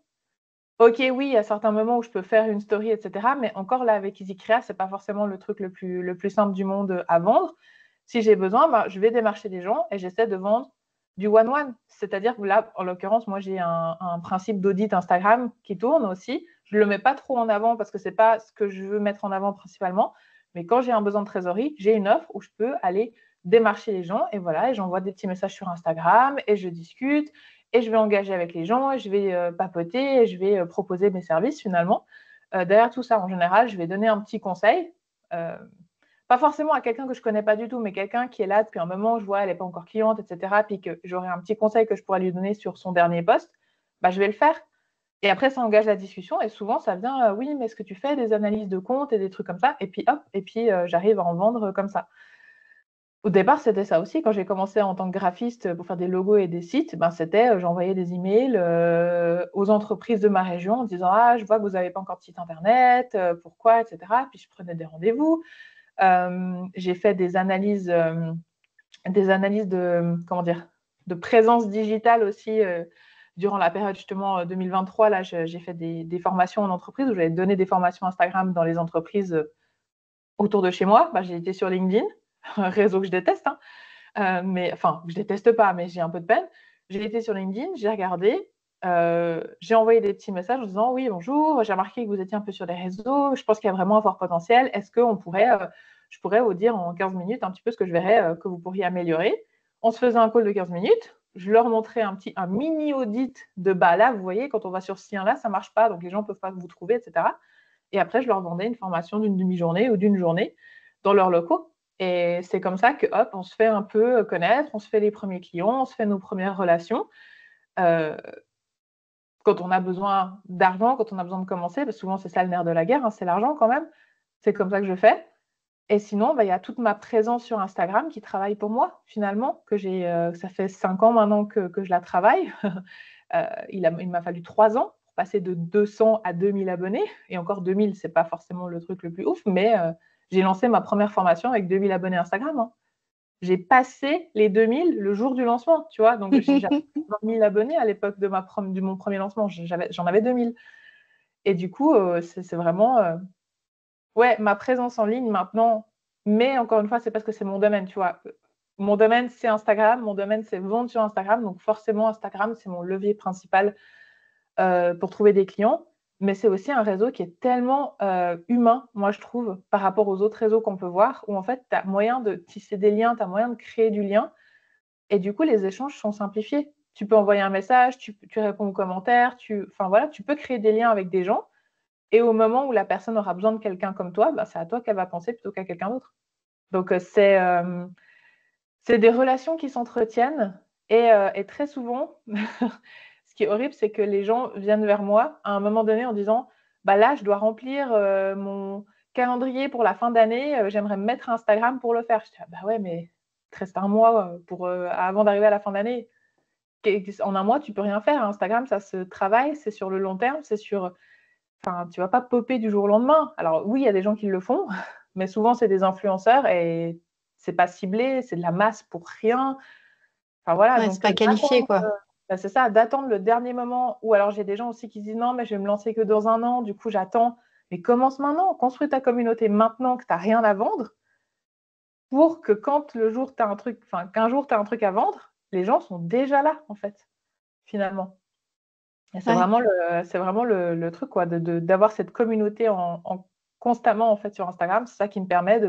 Ok, oui, il y a certains moments où je peux faire une story, etc. Mais encore là, avec EasyCrea, c'est pas forcément le truc le plus simple du monde à vendre. Si j'ai besoin, bah, je vais démarcher des gens et j'essaie de vendre du one-one. C'est-à-dire que là, en l'occurrence, moi, j'ai un principe d'audit Instagram qui tourne aussi. Je ne le mets pas trop en avant parce que ce n'est pas ce que je veux mettre en avant principalement. Mais quand j'ai un besoin de trésorerie, j'ai une offre où je peux aller démarcher les gens et voilà, et j'envoie des petits messages sur Instagram et je discute et je vais engager avec les gens et je vais papoter et je vais proposer mes services finalement. Derrière tout ça, en général, je vais donner un petit conseil. Pas forcément à quelqu'un que je ne connais pas du tout, mais quelqu'un qui est là depuis un moment, je vois, elle n'est pas encore cliente, etc., puis que j'aurai un petit conseil que je pourrais lui donner sur son dernier post, bah, je vais le faire. Et après, ça engage la discussion, et souvent, ça vient, oui, mais est-ce que tu fais des analyses de compte et des trucs comme ça? Et puis, hop, j'arrive à en vendre comme ça. Au départ, c'était ça aussi. Quand j'ai commencé en tant que graphiste pour faire des logos et des sites, ben, j'envoyais des emails aux entreprises de ma région en disant « Ah, je vois que vous n'avez pas encore de site internet, pourquoi, etc. » Puis je prenais des rendez-vous. J'ai fait des analyses de présence digitale aussi durant la période justement 2023. Là, j'ai fait des formations en entreprise où j'avais donné des formations Instagram dans les entreprises autour de chez moi. Bah, j'ai été sur LinkedIn, un réseau que je déteste, mais enfin, je déteste pas, mais j'ai un peu de peine. J'ai été sur LinkedIn, j'ai regardé, j'ai envoyé des petits messages en disant oui, bonjour, j'ai remarqué que vous étiez un peu sur les réseaux, je pense qu'il y a vraiment un fort potentiel. Est-ce que je pourrais vous dire en 15 minutes un petit peu ce que je verrais que vous pourriez améliorer. On se faisait un call de 15 minutes, je leur montrais un mini audit de bah là, vous voyez, quand on va sur ce lien-là, ça ne marche pas, donc les gens ne peuvent pas vous trouver, etc. Et après, je leur vendais une formation d'une demi-journée ou d'une journée dans leurs locaux. Et c'est comme ça que, hop, on se fait un peu connaître, on se fait les premiers clients, on se fait nos premières relations. Quand on a besoin d'argent, quand on a besoin de commencer, parce que souvent c'est ça le nerf de la guerre, c'est l'argent quand même. C'est comme ça que je fais. Et sinon, il y a toute ma présence sur Instagram qui travaille pour moi, finalement, ça fait 5 ans maintenant que je la travaille. Il m'a fallu 3 ans pour passer de 200 à 2000 abonnés. Et encore 2000, c'est pas forcément le truc le plus ouf, mais j'ai lancé ma première formation avec 2000 abonnés Instagram. J'ai passé les 2000 le jour du lancement, tu vois. Donc, j'avais 20 000 abonnés à l'époque de mon premier lancement. J'en avais 2000. Et du coup, c'est vraiment ouais, ma présence en ligne maintenant. Mais encore une fois, c'est parce que c'est mon domaine, tu vois. Mon domaine, c'est Instagram. Mon domaine, c'est vendre sur Instagram. Donc, forcément, Instagram, c'est mon levier principal pour trouver des clients. Mais c'est aussi un réseau qui est tellement humain, moi, je trouve, par rapport aux autres réseaux qu'on peut voir, où en fait, tu as moyen de tisser des liens, tu as moyen de créer du lien. Et du coup, les échanges sont simplifiés. Tu peux envoyer un message, tu réponds aux commentaires, enfin, voilà, tu peux créer des liens avec des gens. Et au moment où la personne aura besoin de quelqu'un comme toi, bah, c'est à toi qu'elle va penser plutôt qu'à quelqu'un d'autre. Donc, c'est des relations qui s'entretiennent. Et très souvent, ce qui est horrible, c'est que les gens viennent vers moi à un moment donné en disant bah là, je dois remplir mon calendrier pour la fin d'année, j'aimerais me mettre à Instagram pour le faire. Je dis bah ouais, mais il te reste un mois avant d'arriver à la fin d'année. En un mois, tu peux rien faire. Instagram, ça se travaille, c'est sur le long terme, Enfin, tu vas pas popper du jour au lendemain. Alors oui, il y a des gens qui le font, mais souvent c'est des influenceurs et c'est pas ciblé, c'est de la masse pour rien. Enfin voilà, Ouais, donc c'est pas qualifié, quoi. c'est ça, d'attendre le dernier moment. Ou alors j'ai des gens aussi qui disent non, mais je vais me lancer que dans un an, du coup j'attends. Mais commence maintenant, construis ta communauté maintenant que tu n'as rien à vendre, pour que quand le jour tu as un truc, enfin qu'un jour tu as un truc à vendre, les gens sont déjà là en fait, finalement. Et c'est Ouais. vraiment le truc, quoi, d'avoir cette communauté constamment en fait sur Instagram. C'est ça qui me permet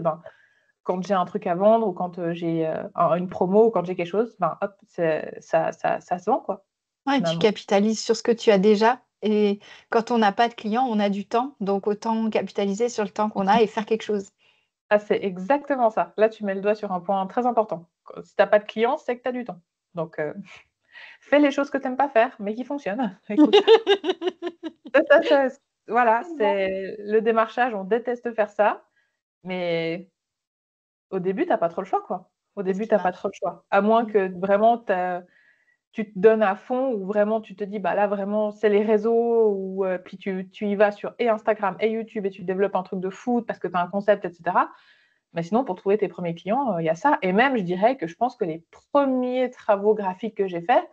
quand j'ai un truc à vendre ou quand j'ai une promo ou quand j'ai quelque chose, hop, ça se vend, quoi, Ouais, tu finalement. capitalises sur ce que tu as déjà et quand on n'a pas de clients, on a du temps, donc autant capitaliser sur le temps qu'on a et faire quelque chose. Ah, c'est exactement ça. Là, tu mets le doigt sur un point très important. Si tu n'as pas de clients, c'est que tu as du temps. Donc, fais les choses que tu n'aimes pas faire, mais qui fonctionnent. Écoute, voilà, c'est le démarchage, on déteste faire ça, mais au début, tu n'as pas trop le choix, quoi. Au C'est ce début, qui tu n'as pas marche. trop le choix. À moins Mmh. que vraiment tu te donnes à fond ou vraiment tu te dis, bah là, vraiment, c'est les réseaux ou puis tu y vas sur et Instagram et YouTube et tu développes un truc de foot parce que tu as un concept, etc. Mais sinon, pour trouver tes premiers clients, il y a ça. Et même, je dirais que je pense que les premiers travaux graphiques que j'ai faits,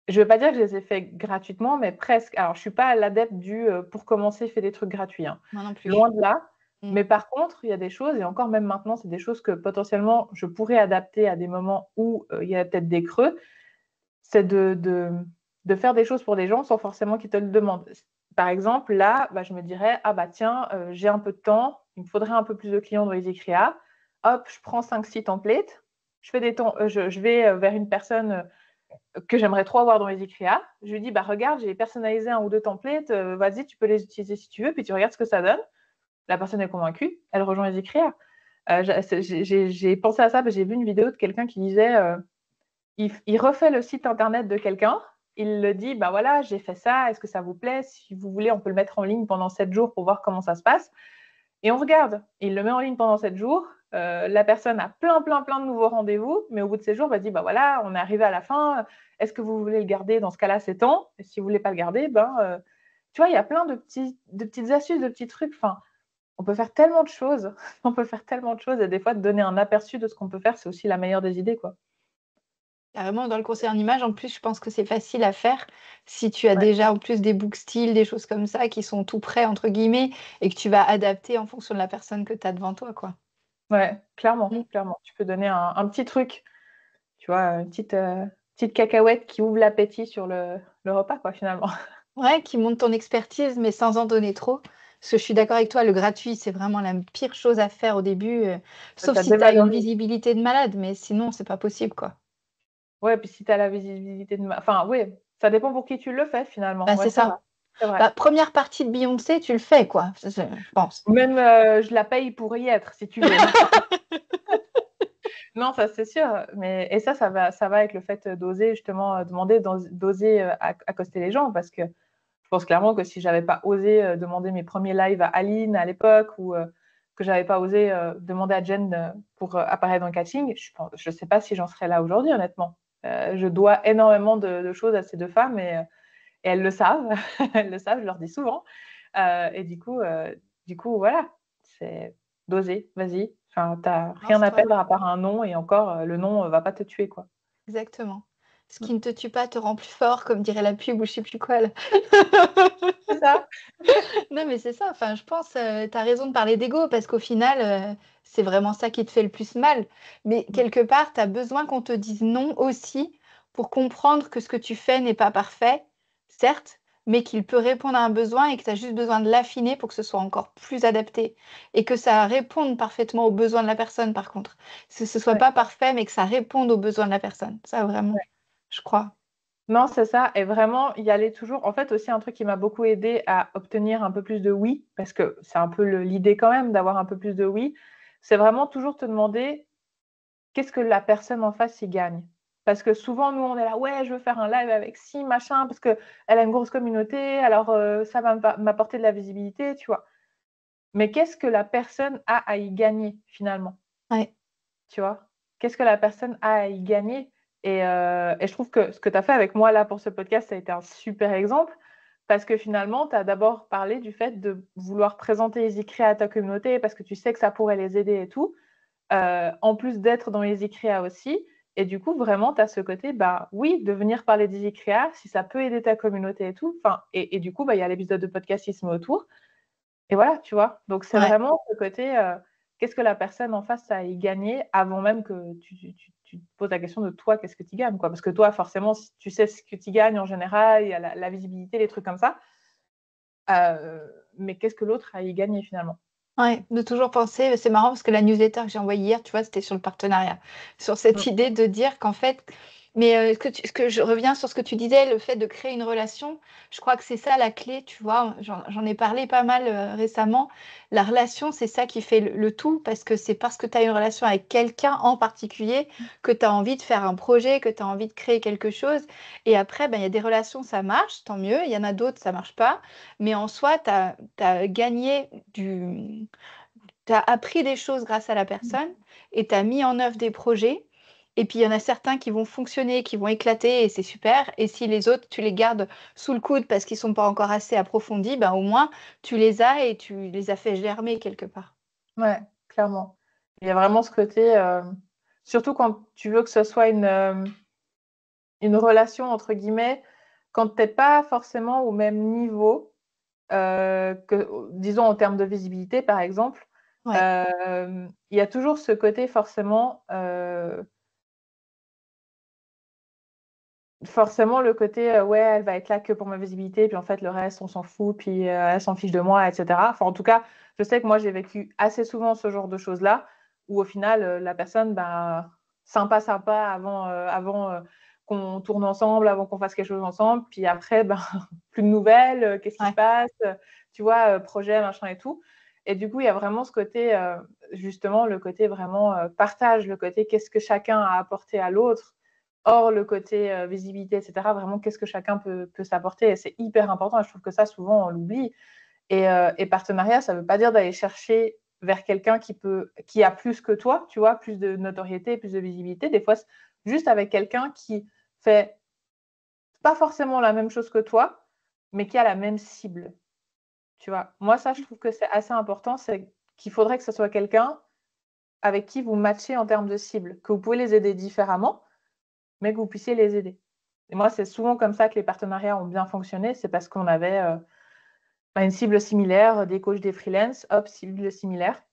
je ne vais pas dire que je les ai faits gratuitement, mais presque. Alors, je ne suis pas l'adepte du pour commencer, fais des trucs gratuits, hein. Moi non plus. Loin de là. Mmh. Mais par contre, il y a des choses, et encore même maintenant, c'est des choses que potentiellement je pourrais adapter à des moments où il y a peut-être des creux. C'est de faire des choses pour des gens sans forcément qu'ils te le demandent. Par exemple, là, bah, je me dirais, ah bah tiens, j'ai un peu de temps, il me faudrait un peu plus de clients dans les créas. Hop, je prends 5-6 templates, je vais vers une personne que j'aimerais trop avoir dans les créas. Je lui dis, bah regarde, j'ai personnalisé 1 ou 2 templates, vas-y, tu peux les utiliser si tu veux, puis tu regardes ce que ça donne. La personne est convaincue, elle rejoint les créas. J'ai pensé à ça, parce que j'ai vu une vidéo de quelqu'un qui disait il refait le site internet de quelqu'un, il le dit, bah voilà, j'ai fait ça, est-ce que ça vous plaît? Si vous voulez, on peut le mettre en ligne pendant 7 jours pour voir comment ça se passe. Et on regarde. Il le met en ligne pendant 7 jours. La personne a plein de nouveaux rendez-vous, mais au bout de ces jours, elle dit, bah voilà, on est arrivé à la fin. Est-ce que vous voulez le garder? Dans ce cas-là, c'est temps. Et si vous voulez pas le garder, tu vois, il y a plein de petites astuces, de petits trucs. Enfin, on peut faire tellement de choses. On peut faire tellement de choses. Et des fois, de donner un aperçu de ce qu'on peut faire, c'est aussi la meilleure des idées, quoi. Carrément, dans le conseil en images, en plus, je pense que c'est facile à faire si tu as Ouais. déjà en plus des book styles, des choses comme ça qui sont «tout prêts» entre guillemets et que tu vas adapter en fonction de la personne que tu as devant toi, quoi. Ouais, clairement, Mmh. clairement. Tu peux donner un petit truc, tu vois, une petite cacahuète qui ouvre l'appétit sur le repas, quoi, finalement. Ouais, qui montre ton expertise, mais sans en donner trop. Parce que je suis d'accord avec toi, le gratuit, c'est vraiment la pire chose à faire au début, sauf Ça si tu as une dévalorise. visibilité de malade, mais sinon c'est pas possible, quoi. Ouais, puis si tu as la visibilité enfin, oui, ça dépend pour qui tu le fais, finalement. Bah, Ouais, c'est c'est vrai, ça. c'est vrai. Bah, 1re partie de Beyoncé, tu le fais, quoi, c'est je pense. Même, je la paye pour y être, si tu veux. Non, ça, c'est sûr, mais et ça va avec le fait, d'oser justement, demander, d'oser, accoster les gens parce que je pense clairement que si j'avais pas osé demander mes premiers lives à Aline à l'époque ou que j'avais pas osé demander à Jen pour apparaître dans le catching, je sais pas si j'en serais là aujourd'hui, honnêtement. Je dois énormément de choses à ces deux femmes et elles le savent. Elles le savent, je leur dis souvent. Et du coup, voilà, c'est d'oser, vas-y. Enfin, t'as rien à Lance-toi. perdre à part un nom et encore, le nom va pas te tuer, quoi. Exactement. Ce Mm. qui ne te tue pas te rend plus fort, comme dirait la pub ou je sais plus quoi là. C'est ça. Non, mais c'est ça, enfin, je pense, tu as raison de parler d'ego parce qu'au final, c'est vraiment ça qui te fait le plus mal. Mais Mm. quelque part, tu as besoin qu'on te dise non aussi pour comprendre que ce que tu fais n'est pas parfait, certes, mais qu'il peut répondre à un besoin et que tu as juste besoin de l'affiner pour que ce soit encore plus adapté et que ça réponde parfaitement aux besoins de la personne par contre. Que ce soit Ouais. pas parfait, mais que ça réponde aux besoins de la personne. Ça vraiment, Ouais. je crois. Non, c'est ça. Et vraiment, y aller toujours. En fait, aussi, un truc qui m'a beaucoup aidé à obtenir un peu plus de oui, parce que c'est un peu l'idée quand même d'avoir un peu plus de oui, c'est vraiment toujours te demander qu'est-ce que la personne en face y gagne. Parce que souvent, nous, on est là, ouais, je veux faire un live avec si, machin, parce qu'elle a une grosse communauté, alors ça va m'apporter de la visibilité, tu vois. Mais qu'est-ce que la personne a à y gagner, finalement? Ouais, Tu vois? Qu'est-ce que la personne a à y gagner? Et je trouve que ce que tu as fait avec moi là pour ce podcast, ça a été un super exemple parce que finalement, tu as d'abord parlé du fait de vouloir présenter les ICREA à ta communauté parce que tu sais que ça pourrait les aider et tout, en plus d'être dans les ICREA aussi. Et du coup, vraiment, tu as ce côté, bah oui, de venir parler des ICREA si ça peut aider ta communauté et tout. Enfin, et du coup, bah, il y a l'épisode de podcast qui se met autour. Et voilà, tu vois? Donc c'est ouais. vraiment ce côté, qu'est-ce que la personne en face a à y gagner avant même que tu te poses la question de toi, qu'est-ce que tu gagnes, quoi? Parce que toi, forcément, si tu sais ce que tu gagnes en général, il y a la visibilité, les trucs comme ça, mais qu'est-ce que l'autre a à y gagner finalement? Ouais, de toujours penser c'est marrant parce que la newsletter que j'ai envoyée hier, tu vois, c'était sur le partenariat. Sur cette Mmh. idée de dire qu'en fait mais ce que je reviens sur ce que tu disais, le fait de créer une relation, je crois que c'est ça la clé, tu vois? J'en ai parlé pas mal, récemment. La relation, c'est ça qui fait le tout parce que c'est parce que tu as une relation avec quelqu'un en particulier que tu as envie de faire un projet, que tu as envie de créer quelque chose et après, ben, il y a des relations, ça marche, tant mieux. Il y en a d'autres, ça marche pas. Mais en soi, tu as gagné tu as appris des choses grâce à la personne et tu as mis en œuvre des projets. Et puis, il y en a certains qui vont fonctionner, qui vont éclater et c'est super. Et si les autres, tu les gardes sous le coude parce qu'ils ne sont pas encore assez approfondis, ben, au moins, tu les as et tu les as fait germer quelque part. Ouais, clairement. Il y a vraiment ce côté, surtout quand tu veux que ce soit une relation, entre guillemets, quand tu n'es pas forcément au même niveau, disons en termes de visibilité, par exemple, Ouais, il y a toujours ce côté forcément le côté ouais, elle va être là que pour ma visibilité, puis en fait le reste on s'en fout, puis elle s'en fiche de moi, etc. Enfin, en tout cas, je sais que moi j'ai vécu assez souvent ce genre de choses-là, où au final la personne, ben, sympa, avant qu'on tourne ensemble, avant qu'on fasse quelque chose ensemble, puis après, ben, plus de nouvelles, qu'est-ce qui se ouais. passe, tu vois, projet, machin et tout. Et du coup, il y a vraiment ce côté, justement, le côté vraiment partage, le côté qu'est-ce que chacun a apporté à l'autre. Or, le côté visibilité, etc., vraiment, qu'est-ce que chacun peut s'apporter? Et c'est hyper important. Et je trouve que ça, souvent, on l'oublie. Et partenariat, ça ne veut pas dire d'aller chercher vers quelqu'un qui a plus que toi, tu vois, plus de notoriété, plus de visibilité. Des fois, c'est juste avec quelqu'un qui fait pas forcément la même chose que toi, mais qui a la même cible. Tu vois, moi, ça, je trouve que c'est assez important. C'est qu'il faudrait que ce soit quelqu'un avec qui vous matchez en termes de cible, que vous pouvez les aider différemment, mais que vous puissiez les aider. Et moi, c'est souvent comme ça que les partenariats ont bien fonctionné. C'est parce qu'on avait une cible similaire, des coachs, des freelances, hop, cible similaire.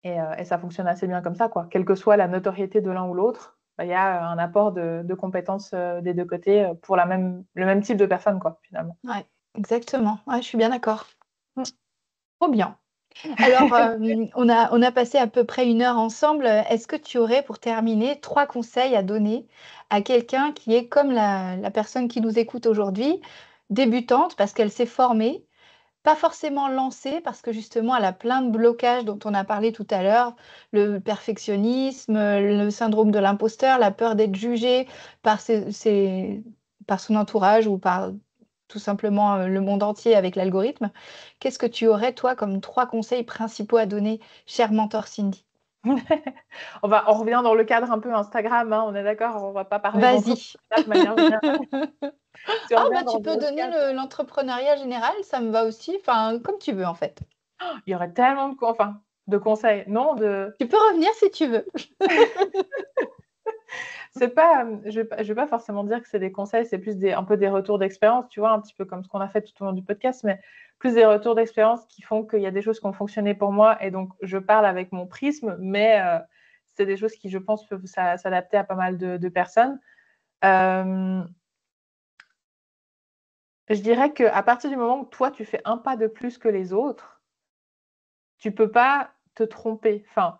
Et ça fonctionne assez bien comme ça, quoi. Quelle que soit la notoriété de l'un ou l'autre, bah, il y a un apport de compétences des deux côtés pour le même type de personne, quoi, finalement. Ouais, exactement. Ouais, je suis bien d'accord. Mm. Trop bien. Alors, on a passé à peu près 1 heure ensemble. Est-ce que tu aurais, pour terminer, 3 conseils à donner à quelqu'un qui est comme la personne qui nous écoute aujourd'hui, débutante parce qu'elle s'est formée, pas forcément lancée parce que justement elle a plein de blocages dont on a parlé tout à l'heure, le perfectionnisme, le syndrome de l'imposteur, la peur d'être jugée par par son entourage ou par tout simplement, le monde entier avec l'algorithme. Qu'est-ce que tu aurais, toi, comme 3 conseils principaux à donner, chère mentor Cindy? On revient dans le cadre un peu Instagram, hein, on est d'accord, on ne va pas parler Vas-y. d'entrepreneuriat de manière générale. Si on Ah revient bah, dans tu le peux donner cadre, l'entrepreneuriat général, ça me va aussi, enfin, comme tu veux, en fait. il y aurait tellement de conseils. Non, Tu peux revenir si tu veux. c'est pas, je vais pas forcément dire que c'est des conseils, c'est plus un peu des retours d'expérience, tu vois, un petit peu comme ce qu'on a fait tout au long du podcast, mais plus des retours d'expérience qui font qu'il y a des choses qui ont fonctionné pour moi et donc je parle avec mon prisme, mais c'est des choses qui, je pense, peuvent s'adapter à pas mal de personnes. Euh, je dirais qu'à partir du moment où toi, tu fais un pas de plus que les autres, tu peux pas te tromper. Enfin,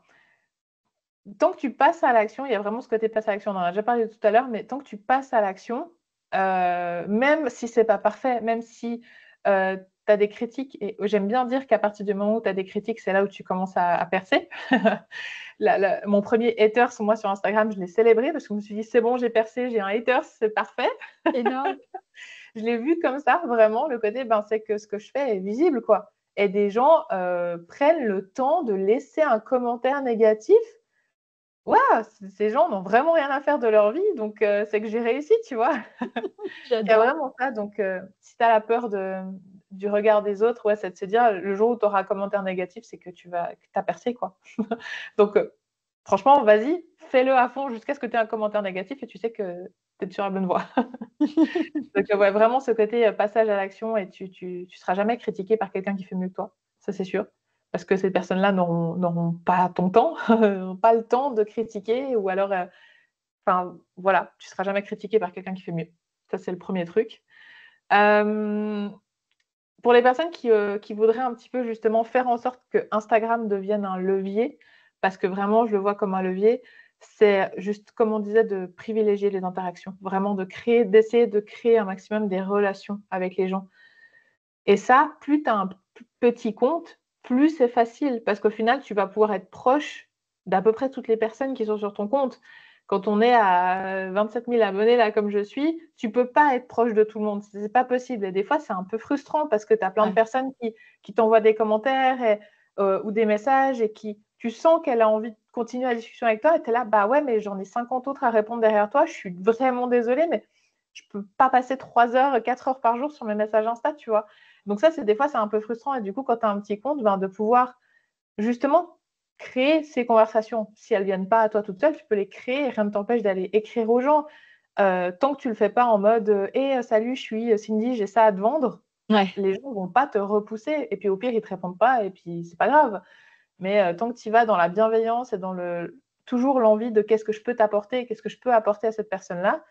tant que tu passes à l'action, il y a vraiment ce côté passe à l'action. On en a déjà parlé tout à l'heure, mais tant que tu passes à l'action, même si c'est pas parfait, même si tu as des critiques, et j'aime bien dire qu'à partir du moment où tu as des critiques, c'est là où tu commences à percer. Mon premier hater, moi sur Instagram, je l'ai célébré parce que je me suis dit, c'est bon, j'ai percé, j'ai un hater, c'est parfait. Énorme. Je l'ai vu comme ça, vraiment, le côté, ben, c'est que ce que je fais est visible, quoi. Et des gens prennent le temps de laisser un commentaire négatif. Ouais, ces gens n'ont vraiment rien à faire de leur vie, donc c'est que j'ai réussi, tu vois. Il y a J'adore. vraiment ça. Donc, si tu as la peur du regard des autres, ouais, c'est de se dire, le jour où tu auras un commentaire négatif, c'est que tu as percé, quoi. Donc, franchement, vas-y, fais-le à fond jusqu'à ce que tu aies un commentaire négatif et tu sais que tu es sur la bonne voie. Donc, ouais, vraiment ce côté passage à l'action et tu seras jamais critiqué par quelqu'un qui fait mieux que toi, ça c'est sûr. Parce que ces personnes-là n'auront pas ton temps, n'auront pas le temps de critiquer ou alors, voilà, tu seras jamais critiqué par quelqu'un qui fait mieux. Ça, c'est le premier truc. Euh, pour les personnes qui voudraient un petit peu justement faire en sorte que Instagram devienne un levier, parce que vraiment, je le vois comme un levier, c'est juste, comme on disait, de privilégier les interactions, vraiment d'essayer de créer un maximum des relations avec les gens. Et ça, plus tu as un petit compte, plus c'est facile, parce qu'au final, tu vas pouvoir être proche d'à peu près toutes les personnes qui sont sur ton compte. Quand on est à 27 000 abonnés, là, comme je suis, tu peux pas être proche de tout le monde. C'est pas possible. Et des fois, c'est un peu frustrant parce que tu as plein de Ouais. personnes qui t'envoient des commentaires et ou des messages et tu sens qu'elle a envie de continuer la discussion avec toi et tu es là, bah ouais, mais j'en ai 50 autres à répondre derrière toi, je suis vraiment désolée, mais je peux pas passer 3 heures, 4 heures par jour sur mes messages Insta, tu vois. Donc ça, des fois, c'est un peu frustrant et du coup, quand tu as un petit compte, de pouvoir justement créer ces conversations. Si elles ne viennent pas à toi toute seule, tu peux les créer et rien ne t'empêche d'aller écrire aux gens. Tant que tu ne le fais pas en mode salut, je suis Cindy, j'ai ça à te vendre, les gens ne vont pas te repousser. Et puis au pire, ils ne te répondent pas et puis c'est pas grave. Mais tant que tu y vas dans la bienveillance et dans toujours l'envie de qu'est-ce que je peux t'apporter, qu'est-ce que je peux apporter à cette personne-là,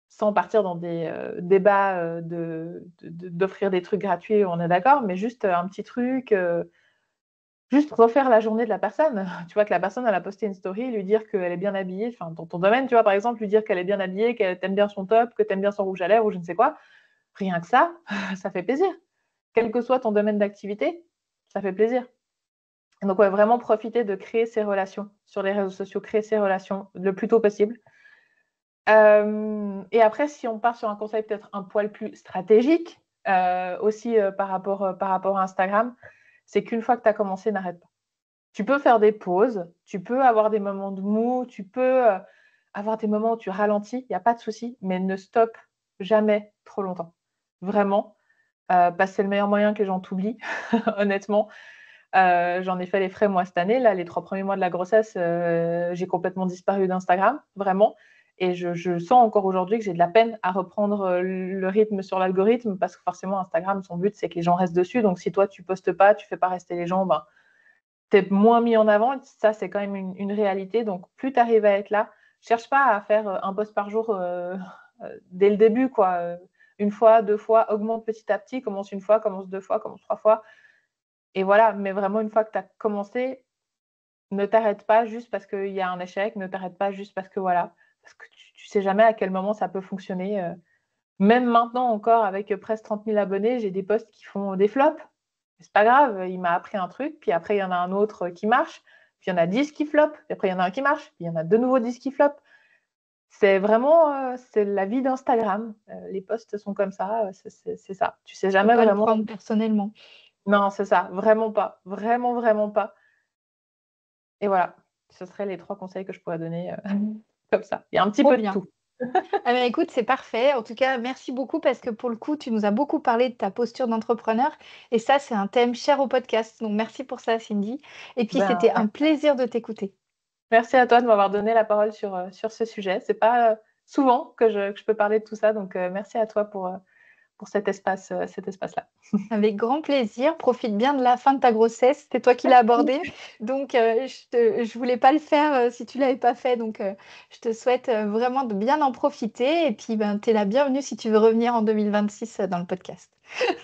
sans partir dans des débats d'offrir des trucs gratuits, on est d'accord, mais juste un petit truc, juste refaire la journée de la personne. Tu vois que la personne, elle a posté une story, lui dire qu'elle est bien habillée, enfin dans ton domaine, tu vois, par exemple, lui dire qu'elle est bien habillée, qu'elle t'aime bien son top, que t'aimes bien son rouge à lèvres ou je ne sais quoi. Rien que ça, ça fait plaisir. Quel que soit ton domaine d'activité, ça fait plaisir. Donc, ouais, vraiment profiter de créer ces relations sur les réseaux sociaux, créer ces relations le plus tôt possible. Et après, si on part sur un conseil peut-être un poil plus stratégique, aussi par rapport à Instagram, c'est qu'une fois que tu as commencé, n'arrête pas. Tu peux faire des pauses, tu peux avoir des moments de mou, tu peux avoir des moments où tu ralentis, il n'y a pas de souci, mais ne stoppe jamais trop longtemps. Vraiment, parce que c'est le meilleur moyen que les gens t'oublient, honnêtement. J'en ai fait les frais moi cette année. Là, les 3 premiers mois de la grossesse, j'ai complètement disparu d'Instagram, vraiment. Et je sens encore aujourd'hui que j'ai de la peine à reprendre le rythme sur l'algorithme parce que forcément, Instagram, son but, c'est que les gens restent dessus. Donc, si toi, tu postes pas, tu fais pas rester les gens, tu es moins mis en avant. Ça, c'est quand même une réalité. Donc, plus tu arrives à être là, cherche pas à faire un post par jour dès le début, quoi. Une fois, 2 fois, augmente petit à petit. Commence 1 fois, commence 2 fois, commence 3 fois. Et voilà, mais vraiment, une fois que tu as commencé, ne t'arrête pas juste parce qu'il y a un échec, ne t'arrête pas juste parce que voilà. Parce que tu sais jamais à quel moment ça peut fonctionner. Même maintenant encore, avec presque 30 000 abonnés, j'ai des posts qui font des flops. C'est pas grave, il m'a appris un truc, puis après, il y en a un autre qui marche, puis il y en a 10 qui flopent, puis après, il y en a un qui marche, puis il y en a de nouveau 10 qui flopent. C'est vraiment c'est la vie d'Instagram. Les posts sont comme ça, c'est ça. Tu sais jamais pas vraiment. Le prendre personnellement. Non, c'est ça, vraiment pas. Vraiment, vraiment pas. Et voilà, ce seraient les 3 conseils que je pourrais donner comme ça. Il y a un petit peu de tout. Ah ben écoute, c'est parfait. En tout cas, merci beaucoup parce que pour le coup, tu nous as beaucoup parlé de ta posture d'entrepreneur et ça, c'est un thème cher au podcast. Donc, merci pour ça, Cindy. Et puis, c'était un plaisir de t'écouter. Merci à toi de m'avoir donné la parole sur ce sujet. C'est pas souvent que je peux parler de tout ça, donc merci à toi pour cet espace-là. Avec grand plaisir. Profite bien de la fin de ta grossesse. C'est toi qui l'as abordé. Donc, je voulais pas le faire si tu l'avais pas fait. Donc, je te souhaite vraiment de bien en profiter. Et puis, tu es la bienvenue si tu veux revenir en 2026 dans le podcast.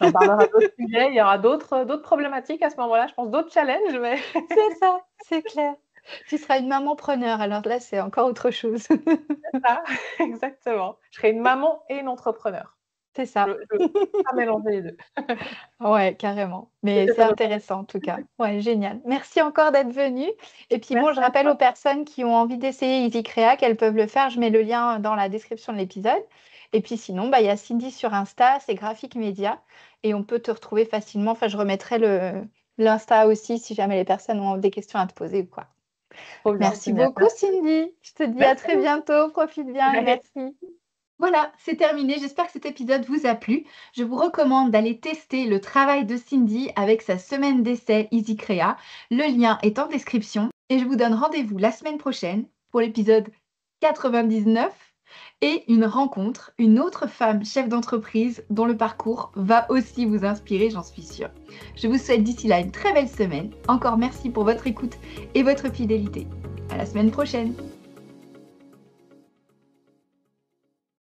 On parlera d'autres sujets. Il y aura d'autres problématiques à ce moment-là. Je pense d'autres challenges. Mais... C'est ça, c'est clair. Tu seras une maman preneur. Alors là, c'est encore autre chose. C'est ça, exactement. Je serai une maman et une entrepreneur. C'est ça. Je ne peux pas mélanger les deux. Ouais, carrément. Mais c'est intéressant en tout cas. Ouais, génial. Merci encore d'être venue. Et puis bon, je rappelle aux personnes qui ont envie d'essayer EasyCrea qu'elles peuvent le faire. Je mets le lien dans la description de l'épisode. Et puis sinon, il y a Cindy sur Insta, c'est Graphique Média. Et on peut te retrouver facilement. Enfin, je remettrai l'Insta aussi si jamais les personnes ont des questions à te poser ou quoi. Merci beaucoup, Cindy. Je te dis à très bientôt. Profite bien. Merci. Voilà, c'est terminé. J'espère que cet épisode vous a plu. Je vous recommande d'aller tester le travail de Cindy avec sa semaine d'essai EasyCrea. Le lien est en description. Et je vous donne rendez-vous la semaine prochaine pour l'épisode 99 et une rencontre, une autre femme chef d'entreprise dont le parcours va aussi vous inspirer, j'en suis sûre. Je vous souhaite d'ici là une très belle semaine. Encore merci pour votre écoute et votre fidélité. À la semaine prochaine.